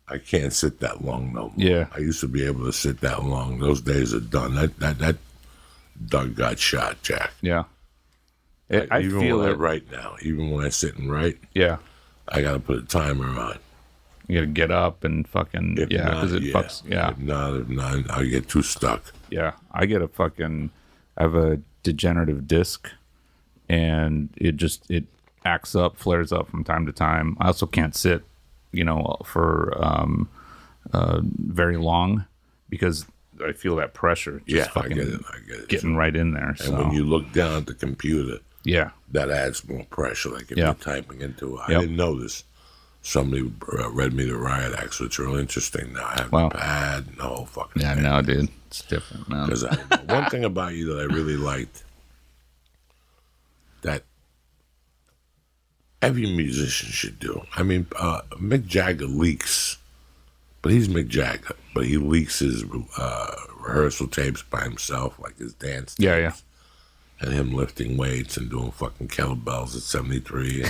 I can't sit that long no more. Yeah. I used to be able to sit that long. Those days are done. That Doug got shot, Jack. Yeah. I even feel when I it. write now, even when I sit and write, Yeah. I got to put a timer on. You gotta get up and fucking, If yeah, not, because it fucks, yeah. If not, I get too stuck. Yeah. I have a degenerative disc and it acts up, flares up from time to time. I also can't sit, for very long because I feel that pressure just Yeah, I fucking get it. getting right in there. And So when you look down at the computer, yeah. that adds more pressure. Like if Yeah. you're typing into it. I Yep. didn't know this. Somebody read me the riot acts, which are real interesting. Now I have Wow. the pad and the whole fucking Yeah, thing. no, dude. It's different, man. Because one thing about you that I really liked, that every musician should do. I mean, Mick Jagger leaks, but he's Mick Jagger, but he leaks his rehearsal tapes by himself, like his dance tapes. Yeah, yeah. And him lifting weights and doing fucking kettlebells at 73.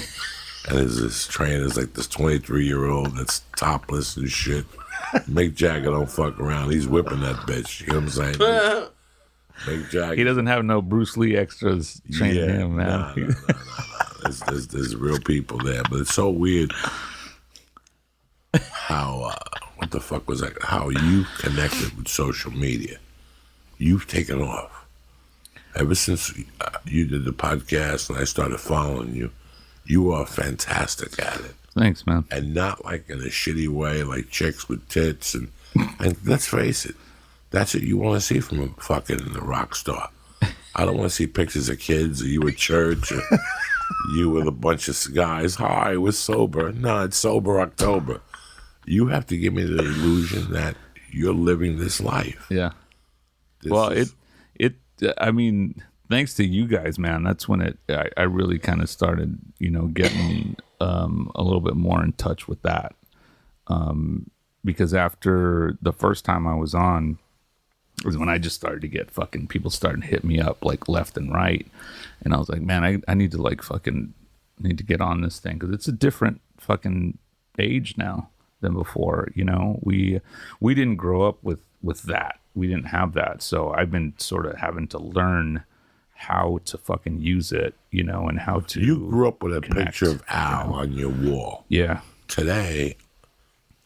And his trainer's like this 23-year-old that's topless and shit. Mick Jagger don't fuck around. He's whipping that bitch. You know what I'm saying? Mick Jagger. He doesn't have no Bruce Lee extras training him, man. No. There's real people there, but it's so weird how what the fuck was that? How you connected with social media. You've taken off ever since you did the podcast and I started following you. You are fantastic at it, Thanks, man. and not like in a shitty way, like chicks with tits and let's face it, that's what you want to see from a fucking rock star. I don't want to see pictures of kids or you at church or you with a bunch of guys. Hi, we're sober. No, it's sober October. You have to give me the illusion that you're living this life. Yeah. This Well, is- I mean, thanks to you guys, man, that's when I really kind of started, getting a little bit more in touch with that. Because after the first time I was on was when I just started to get fucking people starting to hit me up like left and right. And I was like, man, I need to need to get on this thing because it's a different fucking age now than before. We didn't grow up with that. We didn't have that. So I've been sort of having to learn how to fucking use it, and how to. You grew up with a connect, picture of Al on your wall. Yeah. Today,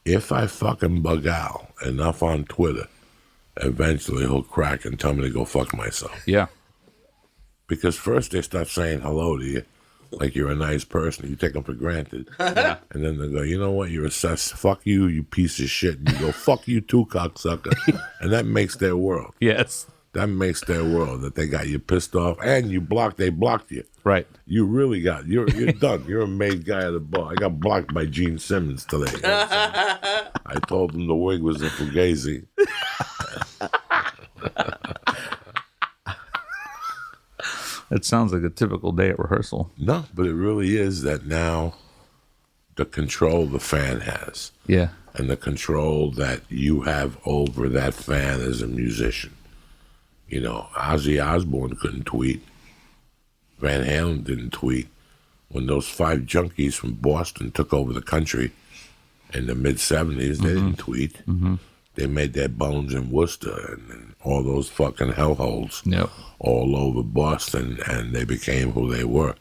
if I fucking bug Al enough on Twitter, eventually he'll crack and tell me to go fuck myself. Yeah. Because first they start saying hello to you, like you're a nice person. You take them for granted. And then they go, you know what? You're a sus. Fuck you, you piece of shit. And you go, fuck you too, cocksucker. And that makes their world. Yes. That makes their world that they got you pissed off and they blocked you. Right. You really you're done. You're a made guy at the bar. I got blocked by Gene Simmons today. You know what I'm saying? I told him the wig was a fugazi. It sounds like a typical day at rehearsal. No, but it really is that now the control the fan has Yeah. and the control that you have over that fan as a musician. Ozzy Osbourne couldn't tweet. Van Halen didn't tweet. When those 5 junkies from Boston took over the country in the mid-'70s, they didn't tweet. they made their bones in Worcester and all those fucking hellholes Yep. all over Boston, and they became who they were.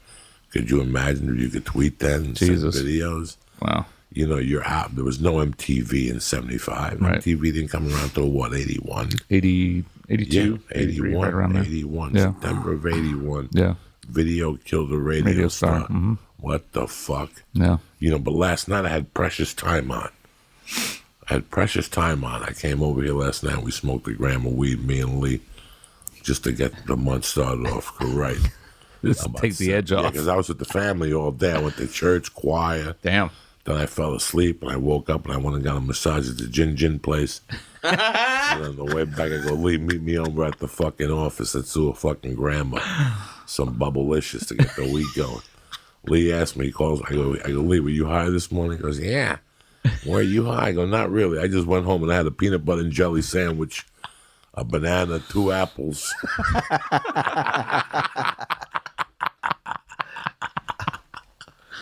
Could you imagine if you could tweet that and Jesus. send videos? Wow. You know, you're out. There was no MTV in 75. Right. MTV didn't come around till what, 81? 80, 82, Yeah, 83, 81. right around there. 81. Yeah. September of 81. Yeah. Video killed the radio, Radio star. star. Mm-hmm. What the fuck? Yeah. You know, but last night I had Precious Time on. I came over here last night. We smoked a gram of weed, me and Lee, just to get the month started off right. Just take the edge off. Because I was with the family all day. I went to church, choir. Damn. Then I fell asleep, and I woke up, and I went and got a massage at the Gin place. And on the way back, I go, Lee, meet me over at the fucking office. Let's do a fucking grandma. Some bubblicious to get the week going. Lee asked me, he calls, I go, Lee, were you high this morning? He goes, yeah. Were you high? I go, not really. I just went home and I had a peanut butter and jelly sandwich, a banana, 2 apples.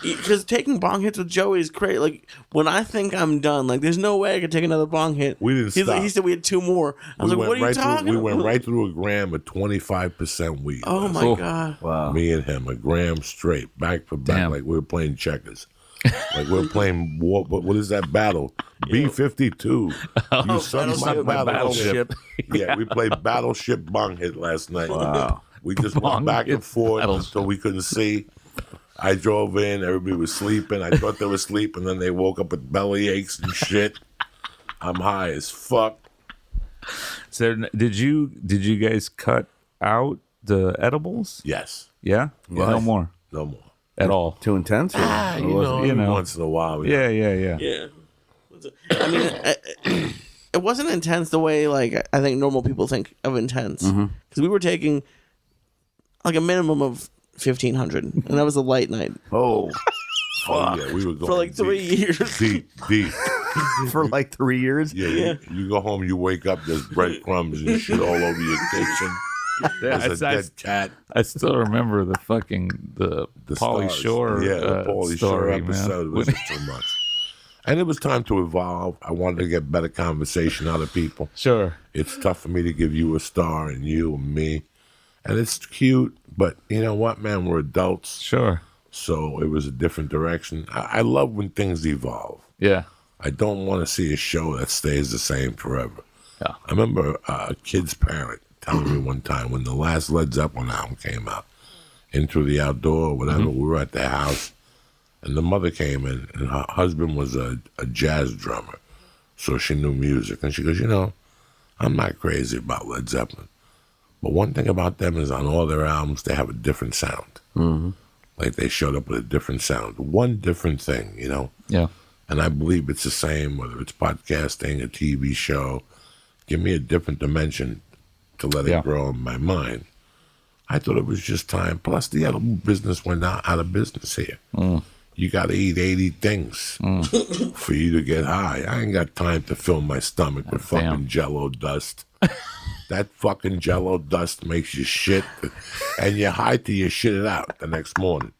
Because taking bong hits with Joey is great. Like, when I think I'm done, like, there's no way I could take another bong hit. We didn't stop. He said we had 2 more. I was like, what are you talking We about? went right through a gram of 25% weed. Oh, my God. Wow. Me and him, a gram straight, back for back, Damn. like we were playing checkers. Like we were playing, what is that battle? B-52. You son of my Battleship. Yeah, we played Battleship bong hit last night. Wow. We just Bong went back and hit forth Battleship. until we couldn't see. I drove in, everybody was sleeping. I thought they were asleep, and then they woke up with belly aches and shit. I'm high as fuck. So did you guys cut out the edibles? Yes. Yeah? Yes. No more No more. at all. Too intense? Or You know, once in a while. Yeah. Yeah. I mean, it wasn't intense the way, like, I think normal people think of intense. Because we were taking, like, a minimum of 1,500, and that was a light night Oh, Oh, yeah, we were going for like 3 years. deep. for like 3 years? Yeah, you go home, you wake up, there's breadcrumbs and shit all over your kitchen. There's a dead cat. I still remember the Pauly stars. Shore the Pauly Shore story, episode man. was just too much. And it was time to evolve. I wanted to get better conversation out of people. Sure. It's tough for me to give you a star and you and me. And it's cute, but you know what, man? We're adults. Sure. So it was a different direction. I love when things evolve. Yeah. I don't want to see a show that stays the same forever. Yeah. I remember a kid's parent telling me one time when the last Led Zeppelin album came out, Into the Outdoor, or whatever, we were at their house, and the mother came in, and her husband was a jazz drummer, so she knew music. And she goes, you know, I'm not crazy about Led Zeppelin, but one thing about them is on all their albums, they have a different sound. Mm-hmm. Like they showed up with a different sound. One different thing, you know? Yeah. And I believe it's the same, whether it's podcasting, a TV show. Give me a different dimension to let it grow in my mind. I thought it was just time. Plus, the other business went out of business here. You got to eat 80 things for you to get high. I ain't got time to fill my stomach with fucking Jell-O dust. That fucking Jell-O dust makes you shit, and you're high till you shit it out the next morning.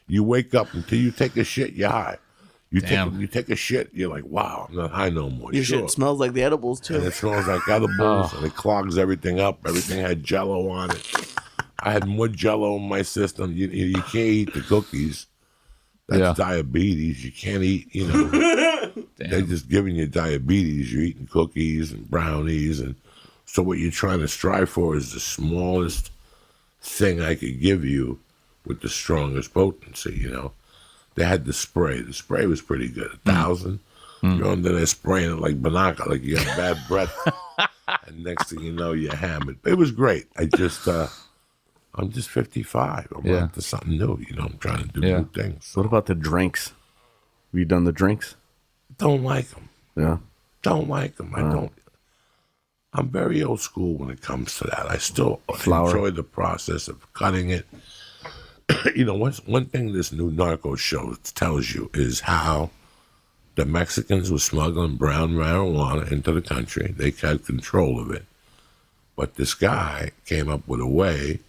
You wake up until you take a shit, you're high. You take a shit, you're like, wow, I'm not high no more. Your shit smells like the edibles, too. And it smells like edibles, and it clogs everything up. Everything had Jell-O on it. I had more Jell-O in my system. You can't eat the cookies. That's diabetes. You can't eat, you know. They're just giving you diabetes. You're eating cookies and brownies. And so what you're trying to strive for is the smallest thing I could give you with the strongest potency, you know. They had the spray. The spray was pretty good. 1,000. You're under there spraying it like Banaka, like you got bad breath. And next thing you know, you're hammered. It was great. I'm just 55. I'm on to something new. You know, I'm trying to do new things. What about the drinks? Have you done the drinks? Don't like them. Yeah. Don't like them. I don't. I'm very old school when it comes to that. I still enjoy the process of cutting it. You know, one thing this new narco show tells you is how the Mexicans were smuggling brown marijuana into the country. They had control of it. But this guy came up with a way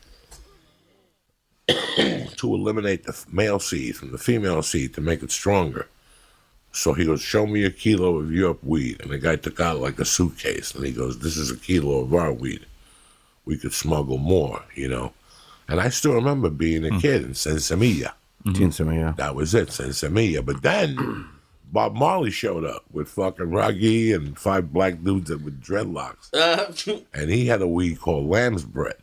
to eliminate the male seed from the female seed to make it stronger. So he goes, show me a kilo of your weed. And the guy took out like a suitcase. And he goes, this is a kilo of our weed. We could smuggle more, you know. And I still remember being a kid in Sensimilla. Yeah. That was it, Sensimilla. But then Bob Marley showed up with fucking Raggy and 5 black dudes with dreadlocks. And he had a weed called lamb's bread.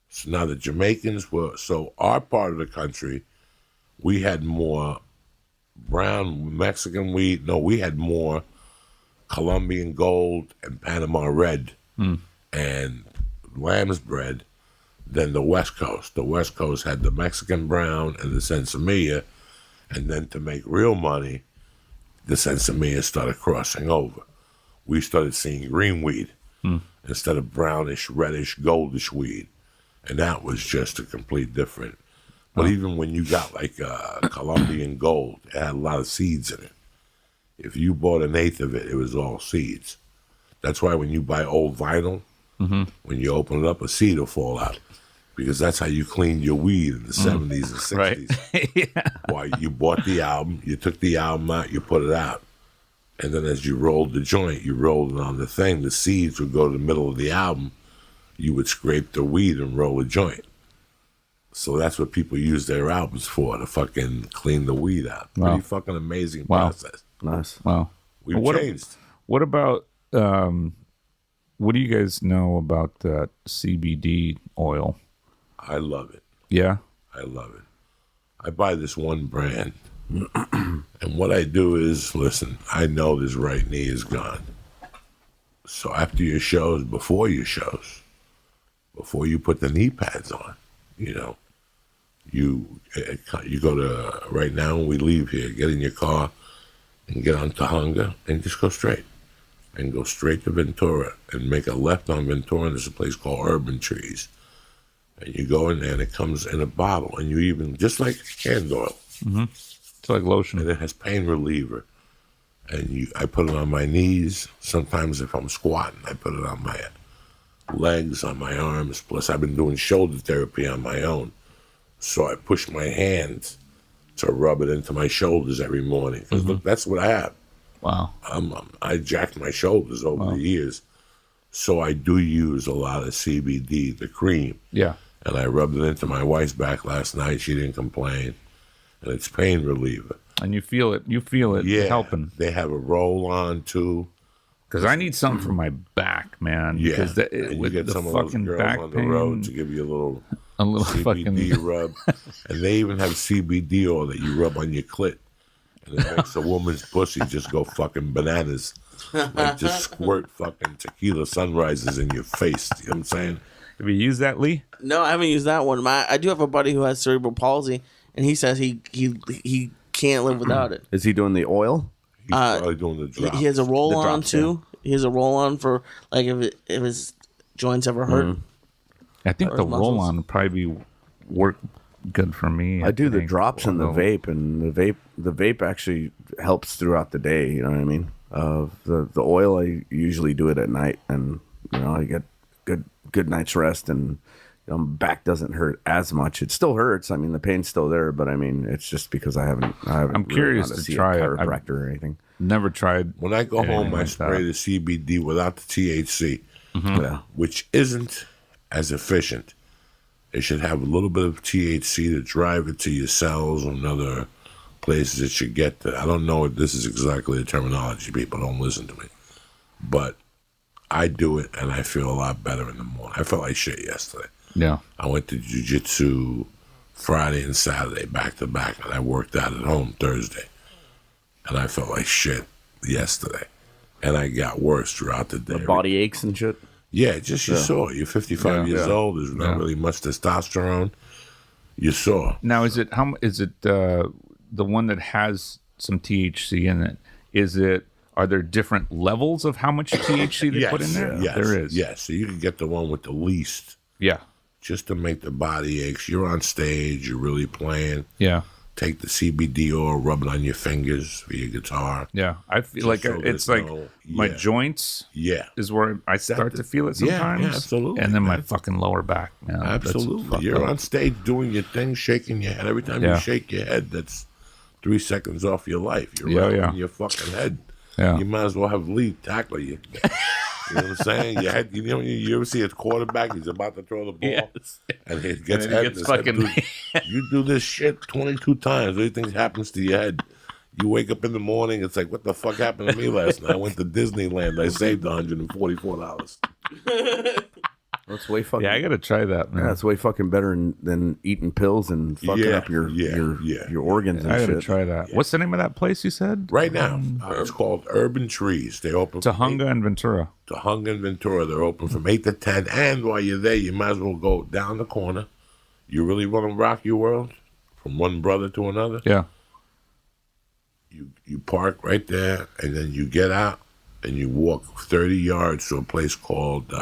So now the Jamaicans were, so our part of the country, we had more brown Mexican weed. No, we had more Colombian gold and Panama red and lamb's bread than the West Coast. The West Coast had the Mexican brown and the Sensimilla, and then to make real money, the Sensimilla started crossing over. We started seeing green weed instead of brownish, reddish, goldish weed, and that was just a complete different. But even when you got like Colombian gold, it had a lot of seeds in it. If you bought an eighth of it, it was all seeds. That's why when you buy old vinyl, when you open it up, a seed will fall out. Because that's how you cleaned your weed in the 70s and 60s. Right. Yeah. Why, you bought the album, you took the album out, you put it out. And then as you rolled the joint, you rolled it on the thing. The seeds would go to the middle of the album. You would scrape the weed and roll a joint. So that's what people use their albums for, to fucking clean the weed out. Wow. Pretty fucking amazing Wow. process. Nice. Wow. We've changed. What about, what do you guys know about CBD oil? I love it. Yeah? I love it. I buy this one brand, and what I do is, listen, I know this right knee is gone. So after your shows, before your shows, before you put the knee pads on, you know, you go to, right now when we leave here, get in your car and get on Tahunga and just go straight. And go straight to Ventura and make a left on Ventura, and there's a place called Urban Trees. And you go in there, and it comes in a bottle, and you even, just like hand oil. It's like lotion. And it has pain reliever. And I put it on my knees. Sometimes if I'm squatting, I put it on my legs, on my arms. Plus, I've been doing shoulder therapy on my own. So I push my hands to rub it into my shoulders every morning. Because look, that's what I have. Wow. I jacked my shoulders over the years. So I do use a lot of CBD, the cream. Yeah. And I rubbed it into my wife's back last night. She didn't complain. And it's pain reliever. And you feel it. You feel it helping. They have a roll-on, too. Because I need something for my back, man. Yeah. Because And you get some of those girls back on the pain, road to give you a little CBD fucking rub. And they even have CBD oil that you rub on your clit. And it makes a woman's pussy just go fucking bananas. Like just squirt fucking tequila sunrises in your face. You know what I'm saying? Have you used that, Lee? No, I haven't used that one. I do have a buddy who has cerebral palsy, and he says he can't live without it. Is he doing the oil? He's probably doing the drop. He has a roll on drops, too. He has a roll on for like if his joints ever hurt. I think Or the muscles. roll-on would probably work good for me. I do the think. drops and the Although- vape, and the vape actually helps throughout the day. You know what I mean? The oil, I usually do it at night, and I get good night's rest, and my back doesn't hurt as much. It still hurts. I mean, the pain's still there, but I mean, it's just because I haven't. I'm really curious gone to see try it. a chiropractor or anything. Never tried. When I go anything home, I like spray that. the CBD without the THC, Yeah. which isn't as efficient. It should have a little bit of THC to drive it to your cells and other places it should get to. I don't know if this is exactly the terminology. People don't listen to me. But I do it, and I feel a lot better in the morning. I felt like shit yesterday. Yeah. I went to jiu-jitsu Friday and Saturday back to back, and I worked out at home Thursday. And I felt like shit yesterday. And I got worse throughout the day. The body aches and shit. Yeah, just you saw. You're 55 years old. There's not really much testosterone. You saw. Now, is it the one that has some THC in it? Are there different levels of how much THC they put in there? Yes, There is. Yes, so you can get the one with the least, Yeah. just to make the body aches. You're on stage. You're really playing. Yeah. Take the CBD oil, rub it on your fingers for your guitar. Yeah. I feel Just like so it's there's like no- my yeah. joints Yeah, is where I start to feel it yeah, sometimes. absolutely, And then my man. fucking lower back, man. That's absolutely. fucked You're up. on stage doing your thing, shaking your head. Every time Yeah. you shake your head, that's 3 seconds off your life. You're Yeah, right yeah. in your fucking head. Yeah. You might as well have Lee tackle you. You know what I'm saying? Your head, you ever see a quarterback? He's about to throw the ball, Yes. and he gets And then he head. gets and his fucking- head, dude, you do this shit 22 times. Everything happens to your head. You wake up in the morning, it's like, what the fuck happened to me last night? I went to Disneyland. I saved $144. That's way fucking. Yeah, I gotta try that, man. Yeah, it's way fucking better than eating pills and fucking Yeah, up your yeah. organs and I gotta shit. try that. What's the name of that place you said? Right now, it's called Urban Trees. They open Tahunga and Ventura. Tahunga and Ventura. They're open from 8 to 10. And while you're there, you might as well go down the corner. You really want to rock your world from one brother to another? Yeah. You park right there, and then you get out, and you walk 30 yards to a place called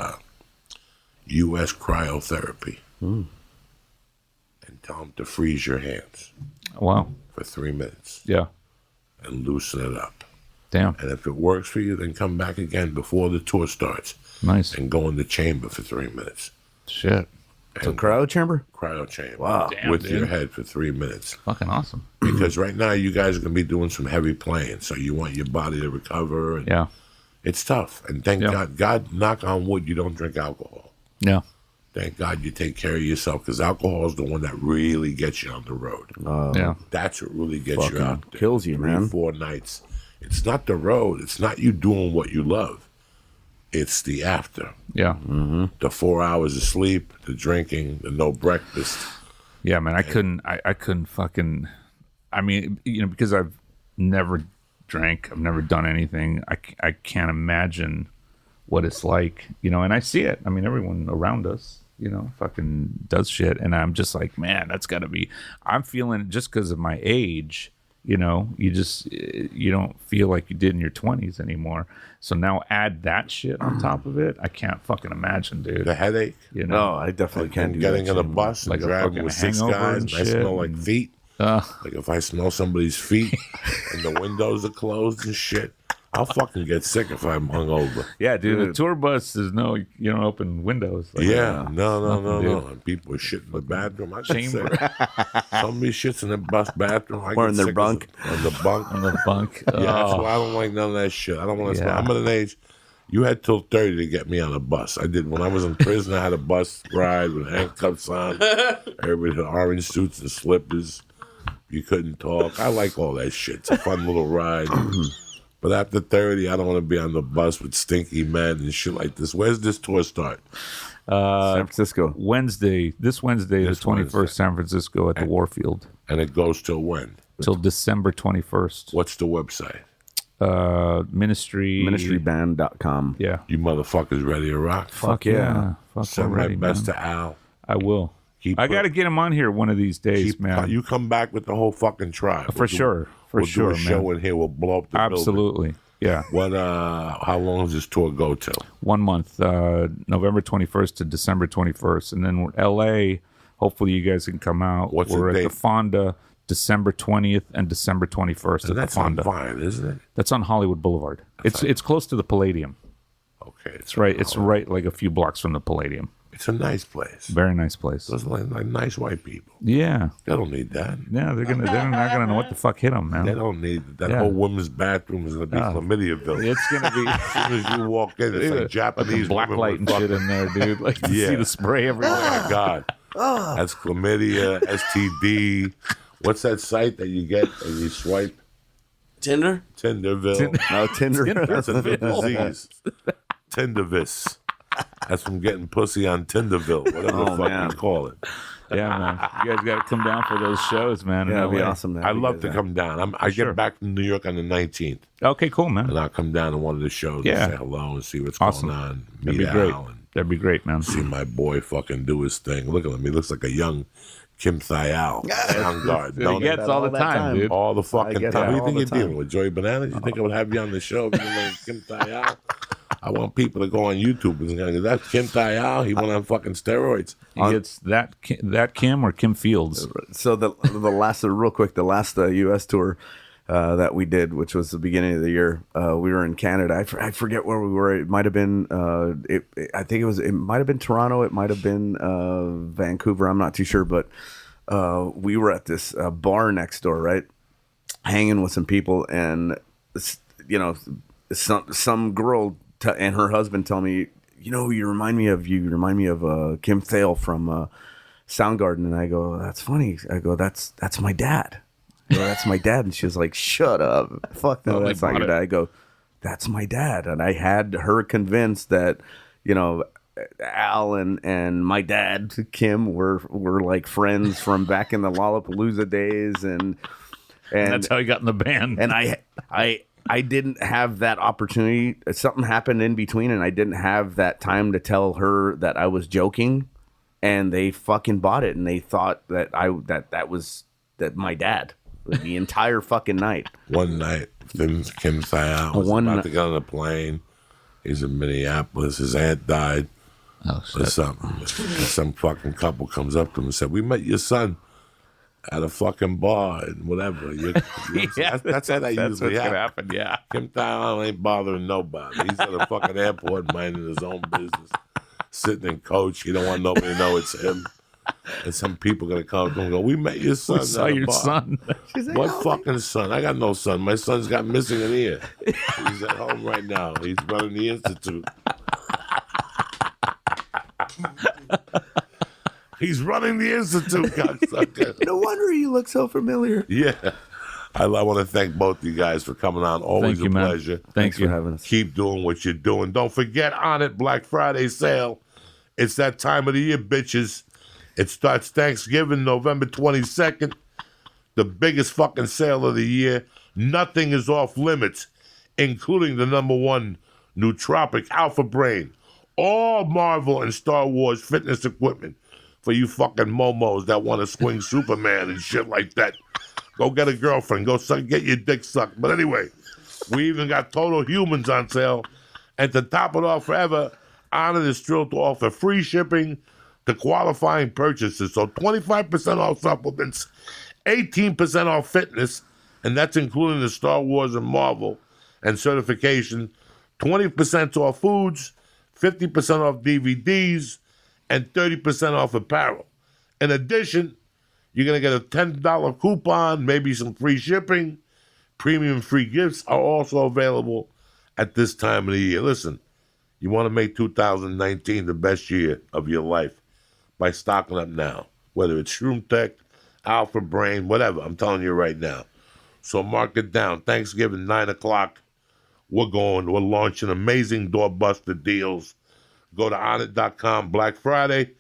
U.S. Cryotherapy. And tell them to freeze your hands Wow. for 3 minutes Yeah. and loosen it up. Damn. And if it works for you, then come back again before the tour starts Nice. and go in the chamber for 3 minutes. Shit. So cryo chamber? Cryo chamber. Wow. Damn, with dude. your head for 3 minutes. Fucking awesome. Because right now you guys are going to be doing some heavy playing, so you want your body to recover. And Yeah. it's tough. And thank Yeah. God, knock on wood, you don't drink alcohol. Yeah. Thank God you take care of yourself, because alcohol is the one that really gets you on the road. Yeah. That's what really gets you Fucking out there. kills you, 3, man. 4 nights. It's not the road. It's not you doing what you love. It's the after. Yeah. The 4 hours of sleep, the drinking, the no breakfast. Yeah, man. I couldn't fucking. I mean, because I've never drank, I've never done anything. I can't imagine what it's like, and I see it. I mean, everyone around us, fucking does shit. And I'm just like, man, that's got to be. I'm feeling, just because of my age, you don't feel like you did in your 20s anymore. So now add that shit on top of it. I can't fucking imagine, dude. The headache. No, I definitely can't And do getting that in a shit. bus Like and a driving fucking with 6 hangover guys, and and I shit, smell like and- feet. Like if I smell somebody's feet and the windows are closed and shit, I'll fucking get sick if I'm hungover. Yeah, dude. A tour bus is you don't open windows. Like, Yeah, no. dude. And people shit in the bathroom. I get Chamber. sick. Somebody shits in the bus bathroom. I Or get in their sick bunk. On the bunk. on the bunk. Yeah, that's Oh. why I don't like none of that shit. I don't want to. Yeah. I'm at an age. You had till 30 to get me on a bus. I did when I was in prison. I had a bus ride with handcuffs on. Everybody had orange suits and slippers. You couldn't talk. I like all that shit. It's a fun little ride. But after 30, I don't want to be on the bus with stinky men and shit like this. Where's this tour start? San Francisco. This Wednesday, This the 21st, Wednesday. San Francisco at the Warfield, And it goes till when? till December 21st. What's the website? Ministryband.com. Yeah. You motherfuckers ready to rock? Fuck yeah. Fuck Send already, my best man. to Al. I will. I got to get him on here one of these days, man. You come back with the whole fucking tribe. For sure. We'll sure, do a show man. in here. We'll blow up the building. Absolutely. Yeah. What? How long does this tour go till? 1 month, November 21st to December 21st. And then LA, hopefully you guys can come out. What's We're the at date? the Fonda, December 20th and December 21st And at that's the on Fonda. Vine, isn't it? That's on Hollywood Boulevard. It's close to the Palladium. Okay, It's right. It's right like a few blocks from the Palladium. It's a nice place. Very nice place. Those like nice white people. Yeah. They don't need that. Yeah, they're not gonna know what the fuck hit them, They man. don't need that. Yeah. Whole women's bathroom is gonna be Chlamydiaville. It's gonna be As soon as you walk in, it's like Japanese black women light with and shit fucking- in there, dude. Like you Yeah. see the spray everywhere. Oh my god, that's chlamydia, STD. What's that site that you get and you swipe? Tinder? Tinderville. No, Tinder. That's a new disease. Tindervis. That's from getting pussy on Tinderville, whatever the Oh, fuck man. you call it. Yeah, man. You guys got to come down for those shows, man. in Yeah, that'd be LA. awesome. I'd love to come down. I Sure. get back from New York on the 19th, Okay, cool, man. and I'll come down to one of the shows Yeah. and say hello and see what's Awesome. going on. That'd Meet be great. Al and That'd be great, man. see my boy fucking do his thing. Look at him. He looks like a young Kim Thial. Soundgarden. He Don't he? gets all the time, dude. All the fucking get time. that Who do you all think the you're dealing time. with? Joey Bananas? You think I would have you on the show if you were like Kim Thial? I want people to go on YouTube and go, that's Kim Thial. He went on fucking steroids. He gets that Kim or Kim Fields. So the last real quick, the last U.S. tour that we did, which was the beginning of the year, we were in Canada. I forget where we were. It might have been. I think it might have been Toronto. It might have been Vancouver. I'm not too sure, but we were at this bar next door, right? hanging with some people, and you know, some girl and her husband tell me, you know, you remind me of Kim Thale from Soundgarden, and I go, that's funny. I go, that's my dad. I go, that's my dad, and she was like, shut up, fuck no, that's not your dad. I go, that's my dad, and I had her convinced that, you know, Al and my dad Kim were like friends from back in the Lollapalooza days, and that's how he got in the band. And I didn't have that opportunity. Something happened in between, and I didn't have that time to tell her that I was joking, and they fucking bought it, and they thought that that was my dad the entire fucking night. One night, Kim Syatt was about to get on a plane. He's in Minneapolis. His aunt died. Oh, or something. And some fucking couple comes up to him and said, "We met your son at a fucking bar and whatever." Yeah, that's how that usually happen. Yeah, Kim Thayil ain't bothering nobody. He's at a fucking airport minding his own business, sitting in coach. He don't want nobody to know it's him. And some people gonna come up and go, "We met your son." We saw your son. Like, what fucking son? I got no son. My son's got missing an ear. He's at home right now. He's running the institute. He's running the institute, cocksucker. No wonder you look so familiar. Yeah. I want to thank both of you guys for coming on. Always Thank you, a man. pleasure. Thanks for having us. Keep doing what you're doing. Don't forget, on it, Black Friday sale. It's that time of the year, bitches. It starts Thanksgiving, November 22nd. The biggest fucking sale of the year. Nothing is off limits, including the #1 nootropic Alpha Brain. All Marvel and Star Wars fitness equipment for you fucking momos that want to swing Superman and shit like that. Go get a girlfriend. Go get your dick sucked. But anyway, we even got Total Humans on sale. And to top it off forever, Honor is thrilled to offer free shipping to qualifying purchases. So 25% off supplements, 18% off fitness, and that's including the Star Wars and Marvel and certification, 20% off foods, 50% off DVDs, and 30% off apparel. In addition, you're going to get a $10 coupon, maybe some free shipping. Premium free gifts are also available at this time of the year. Listen, you want to make 2019 the best year of your life by stocking up now, whether it's Shroom Tech, Alpha Brain, whatever. I'm telling you right now. So mark it down. Thanksgiving, 9 o'clock. We're launching amazing doorbuster deals. Go to onit.com Black Friday.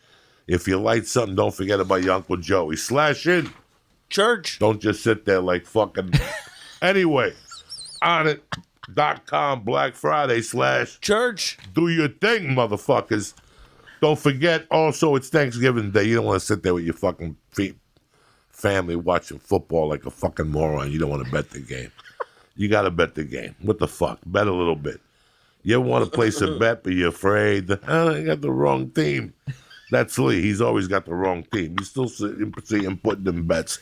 If you like something, don't forget about your Uncle Joey. Slash in. Church. Don't just sit there like fucking. Anyway, onit.com Black Friday / Church. do your thing, motherfuckers. Don't forget, also, it's Thanksgiving Day. You don't want to sit there with your fucking family watching football like a fucking moron. You don't want to bet the game. You got to bet the game. What the fuck? Bet a little bit. You ever want to place a bet, but you're afraid? I got the wrong team. That's Lee. He's always got the wrong team. You still see him putting them bets.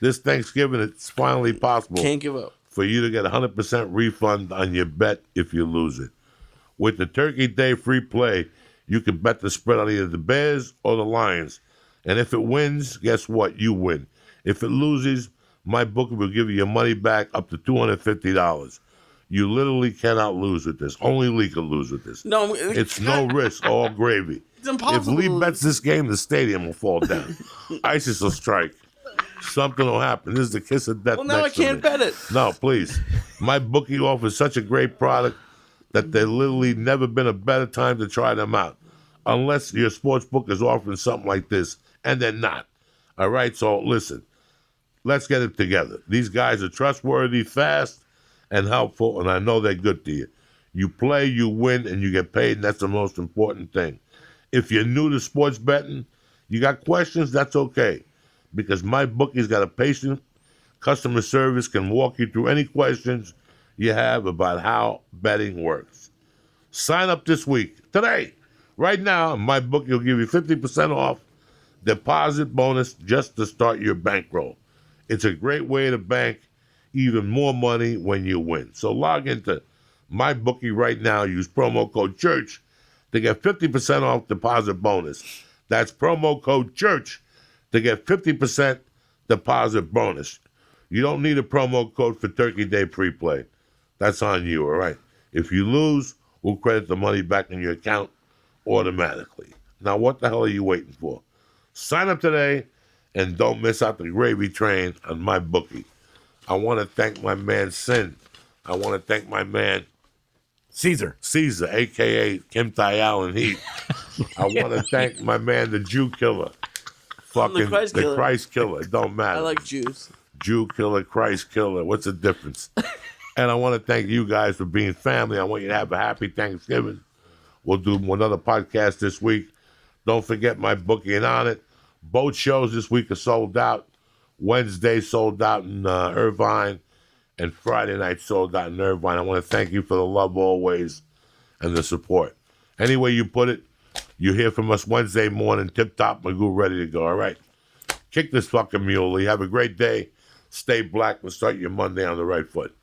This Thanksgiving, it's finally possible Can't give up. for you to get 100% refund on your bet if you lose it. With the Turkey Day free play, you can bet the spread on either the Bears or the Lions. And if it wins, guess what? You win. If it loses, my bookie will give you your money back up to $250. You literally cannot lose with this. Only Lee can lose with this. No, It's no risk, all gravy. It's impossible. If Lee bets this game, the stadium will fall down. ISIS will strike. Something will happen. This is the kiss of death. Well, now I next to can't me. bet it. No, please. My bookie offers such a great product that there literally never been a better time to try them out. Unless your sports book is offering something like this, and they're not. All right, so listen. Let's get it together. These guys are trustworthy, fast, and helpful, and I know they're good to you. You play, you win, and you get paid, and that's the most important thing. If you're new to sports betting, you got questions, that's okay. Because my bookie's got a patient customer service, can walk you through any questions you have about how betting works. Sign up this week, today, right now, and my bookie will give you 50% off deposit bonus just to start your bankroll. It's a great way to bank even more money when you win. So log into my bookie right now. Use promo code CHURCH to get 50% off deposit bonus. That's promo code CHURCH to get 50% deposit bonus. You don't need a promo code for Turkey Day pre-play. That's on you, all right? If you lose, we'll credit the money back in your account automatically. Now, what the hell are you waiting for? Sign up today and don't miss out the gravy train on my bookie. I want to thank my man Sin. I want to thank my man Cesar, a.k.a. Kim Tayal and Heat. I want to thank my man, the Jew Killer. Fucking the Christ Killer. It don't matter. I like Jews. Jew Killer, Christ Killer. What's the difference? And I want to thank you guys for being family. I want you to have a happy Thanksgiving. We'll do another podcast this week. Don't forget my bookie and on it. Both shows this week are sold out. Wednesday sold out in Irvine, and Friday night sold out in Irvine. I want to thank you for the love always and the support. Any way you put it, you hear from us Wednesday morning, tip-top, Magoo, ready to go, all right? Kick this fucking muley. Have a great day. Stay black. We'll start your Monday on the right foot.